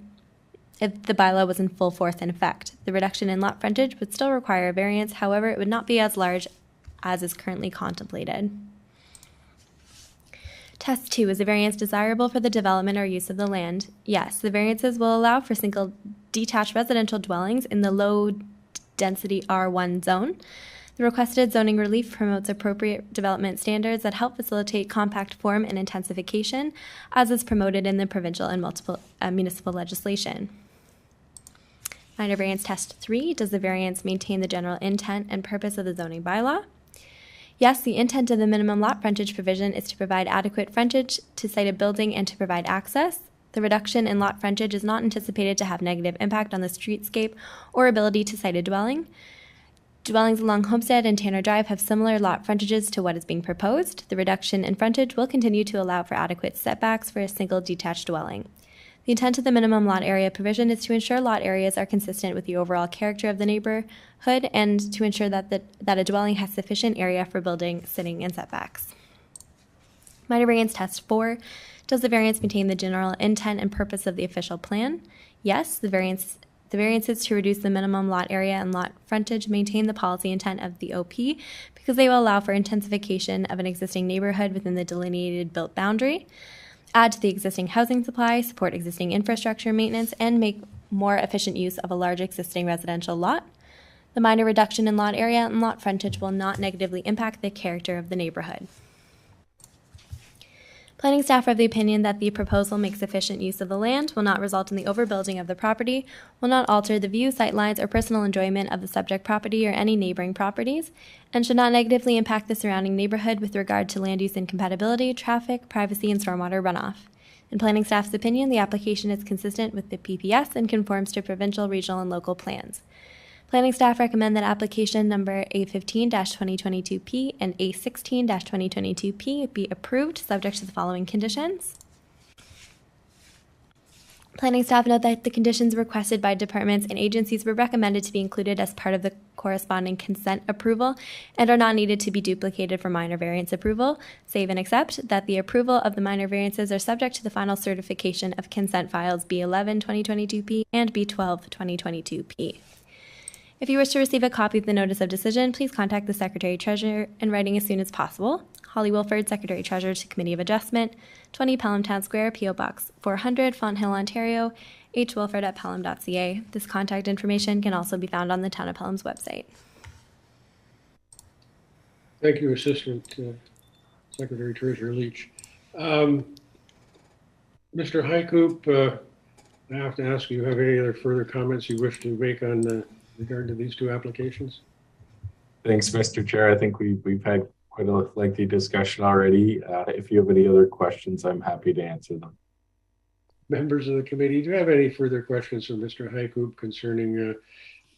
if the bylaw was in full force in effect. The reduction in lot frontage would still require a variance. However, it would not be as large as is currently contemplated. Test 2, is the variance desirable for the development or use of the land? Yes, the variances will allow for single detached residential dwellings in the low density R1 zone. The requested zoning relief promotes appropriate development standards that help facilitate compact form and intensification, as is promoted in the provincial and multiple municipal legislation. Minor variance test 3, does the variance maintain the general intent and purpose of the zoning bylaw? Yes, the intent of the minimum lot frontage provision is to provide adequate frontage to site a building and to provide access. The reduction in lot frontage is not anticipated to have negative impact on the streetscape or ability to site a dwelling. Dwellings along Homestead and Tanner Drive have similar lot frontages to what is being proposed. The reduction in frontage will continue to allow for adequate setbacks for a single detached dwelling. The intent of the minimum lot area provision is to ensure lot areas are consistent with the overall character of the neighborhood and to ensure that a dwelling has sufficient area for building, sitting, and setbacks. Minor variance test 4. Does the variance maintain the general intent and purpose of the official plan? Yes, the variances to reduce the minimum lot area and lot frontage maintain the policy intent of the OP because they will allow for intensification of an existing neighborhood within the delineated built boundary, add to the existing housing supply, support existing infrastructure maintenance, and make more efficient use of a large existing residential lot. The minor reduction in lot area and lot frontage will not negatively impact the character of the neighborhood. Planning staff are of the opinion that the proposal makes efficient use of the land, will not result in the overbuilding of the property, will not alter the view, sightlines, or personal enjoyment of the subject property or any neighboring properties, and should not negatively impact the surrounding neighborhood with regard to land use incompatibility, traffic, privacy, and stormwater runoff. In planning staff's opinion, the application is consistent with the PPS and conforms to provincial, regional, and local plans. Planning staff recommend that application number A15-2022P and A16-2022P be approved, subject to the following conditions. Planning staff note that the conditions requested by departments and agencies were recommended to be included as part of the corresponding consent approval and are not needed to be duplicated for minor variance approval, save and except that the approval of the minor variances are subject to the final certification of consent files B11-2022P and B12-2022P. If you wish to receive a copy of the notice of decision, please contact the Secretary-Treasurer in writing as soon as possible. Holly Wilford, Secretary-Treasurer to Committee of Adjustment, 20 Pelham Town Square, P.O. Box 400, Fonthill, Ontario, hwilford@pelham.ca. This contact information can also be found on the Town of Pelham's website. Thank you, Assistant Secretary-Treasurer Leach. Mr. Highcoop, I have to ask you, have any other further comments you wish to make on regard to these two applications? Thanks, Mr. Chair. I think we've had quite a lengthy discussion already. If you have any other questions, I'm happy to answer them. Members of the committee, do you have any further questions from Mr. Highcoop concerning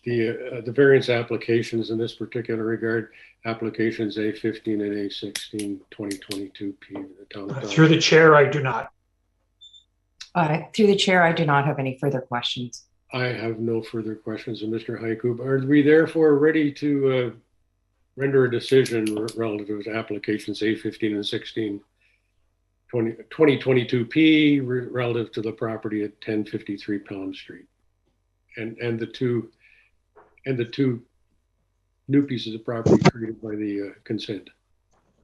the variance applications in this particular regard, applications A15 and A16 2022P? Through the chair, I do not. Through the chair, I do not have any further questions. I have no further questions of Mr. Highcoop. Are we therefore ready to render a decision relative to applications A15 and 16 2022P relative to the property at 1053 Pelham Street and the two new pieces of property created by the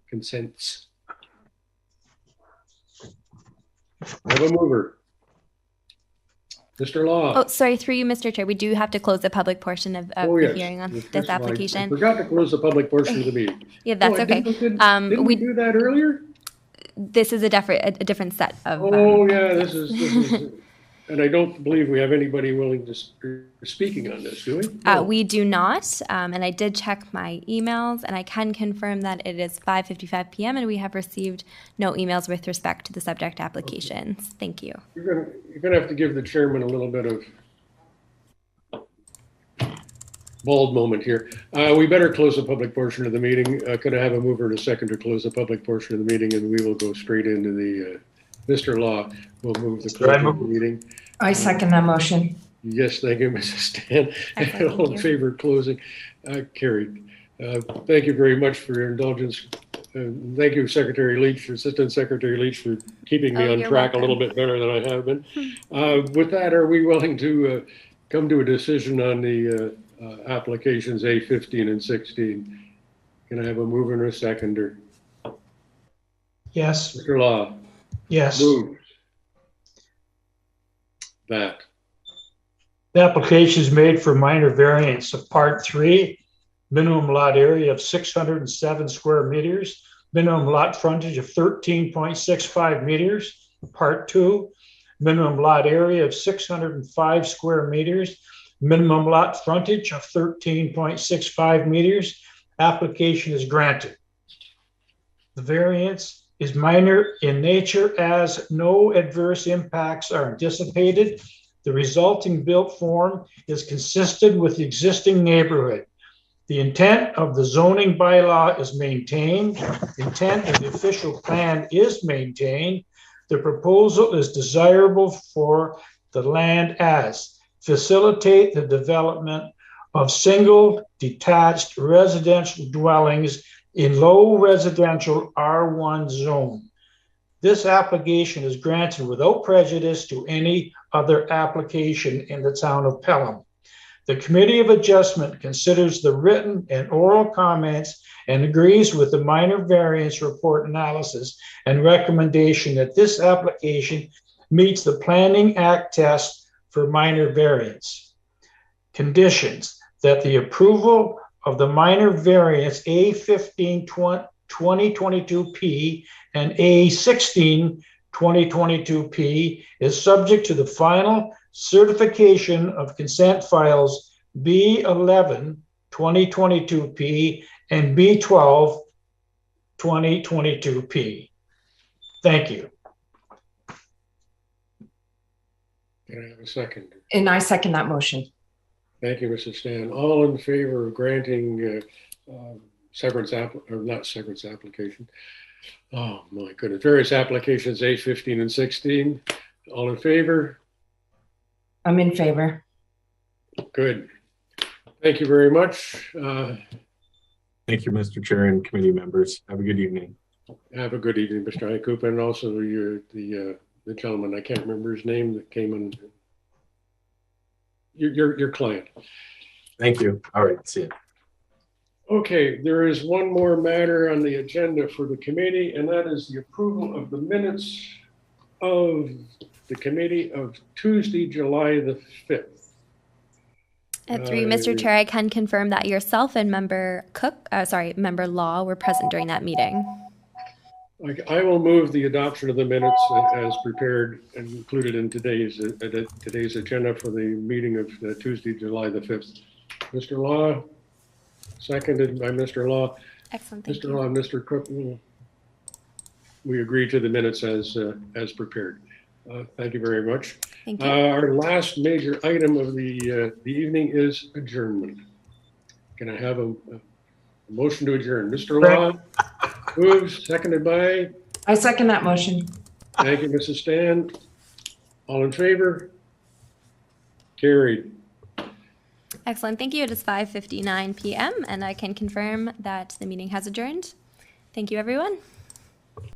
consents? I have a mover. Mr. Law. Oh, sorry, through you, Mr. Chair. We do have to close the public portion of the hearing on this application. I forgot to close the public portion of the meeting. Yeah, that's okay. Didn't we do that earlier? This is a different set of. Oh, yeah, this is, and I don't believe we have anybody willing to speaking on this, do we? No. We do not, and I did check my emails, and I can confirm that it is 5:55 p.m. and we have received no emails with respect to the subject applications. Okay. Thank you. You're gonna have to give the chairman a little bit of bald moment here. We better close the public portion of the meeting. Could I have a mover and a second to close the public portion of the meeting, and we will go straight into the Mr. Law will move the close of the meeting. I second that motion. Yes, thank you, Mrs. Stan. Excellent, All in favor of closing? Carried. Thank you very much for your indulgence. Thank you, Secretary Leach, Assistant Secretary Leach, for keeping me on track a little bit better than I have been. With that, are we willing to come to a decision on the applications A15 and 16? Can I have a mover and a seconder? Yes. Mr. Law? Yes. Move. That. The application is made for minor variance of Part 3, minimum lot area of 607 square meters, minimum lot frontage of 13.65 meters. Part 2, minimum lot area of 605 square meters, minimum lot frontage of 13.65 meters. Application is granted. The variance is minor in nature as no adverse impacts are anticipated. The resulting built form is consistent with the existing neighborhood. The intent of the zoning bylaw is maintained. The intent of the official plan is maintained. The proposal is desirable for the land as facilitate the development of single detached residential dwellings in low residential R1 zone. This application is granted without prejudice to any other application in the town of Pelham. The Committee of Adjustment considers the written and oral comments and agrees with the minor variance report analysis and recommendation that this application meets the Planning Act test for minor variance. Conditions: that the approval of the minor variance A15 2022P and A16 2022P is subject to the final certification of consent files B11 2022P and B12 2022P. Thank you. Can I have a second? And I second that motion. Thank you, Mrs. Stan. All in favor of granting severance application. Oh my goodness, various applications A15 and 16. All in favor? I'm in favor. Good. Thank you very much. Thank you, Mr. Chair and committee members. Have a good evening. Have a good evening, Mr. Iacoop, and also the gentleman, I can't remember his name, that came in. Your client. Thank you. All right, see you. Okay, there is one more matter on the agenda for the committee, and that is the approval of the minutes of the committee of Tuesday, July the 5th. Through Mr. Chair, I can confirm that yourself and Member Member Law were present during that meeting. I will move the adoption of the minutes as prepared and included in today's agenda for the meeting of Tuesday, July the 5th. Mr. Law, seconded by Mr. Law. Excellent, thank you. Mr. Law and Mr. Cook, we agree to the minutes as prepared. Thank you very much. Thank you. Our last major item of the evening is adjournment. Can I have a motion to adjourn? Mr. Law moves, seconded by? I second that motion. Thank you, Mrs. Stan. All in favor? Carried. Excellent. Thank you. It is 5:59 p.m. and I can confirm that the meeting has adjourned. Thank you, everyone.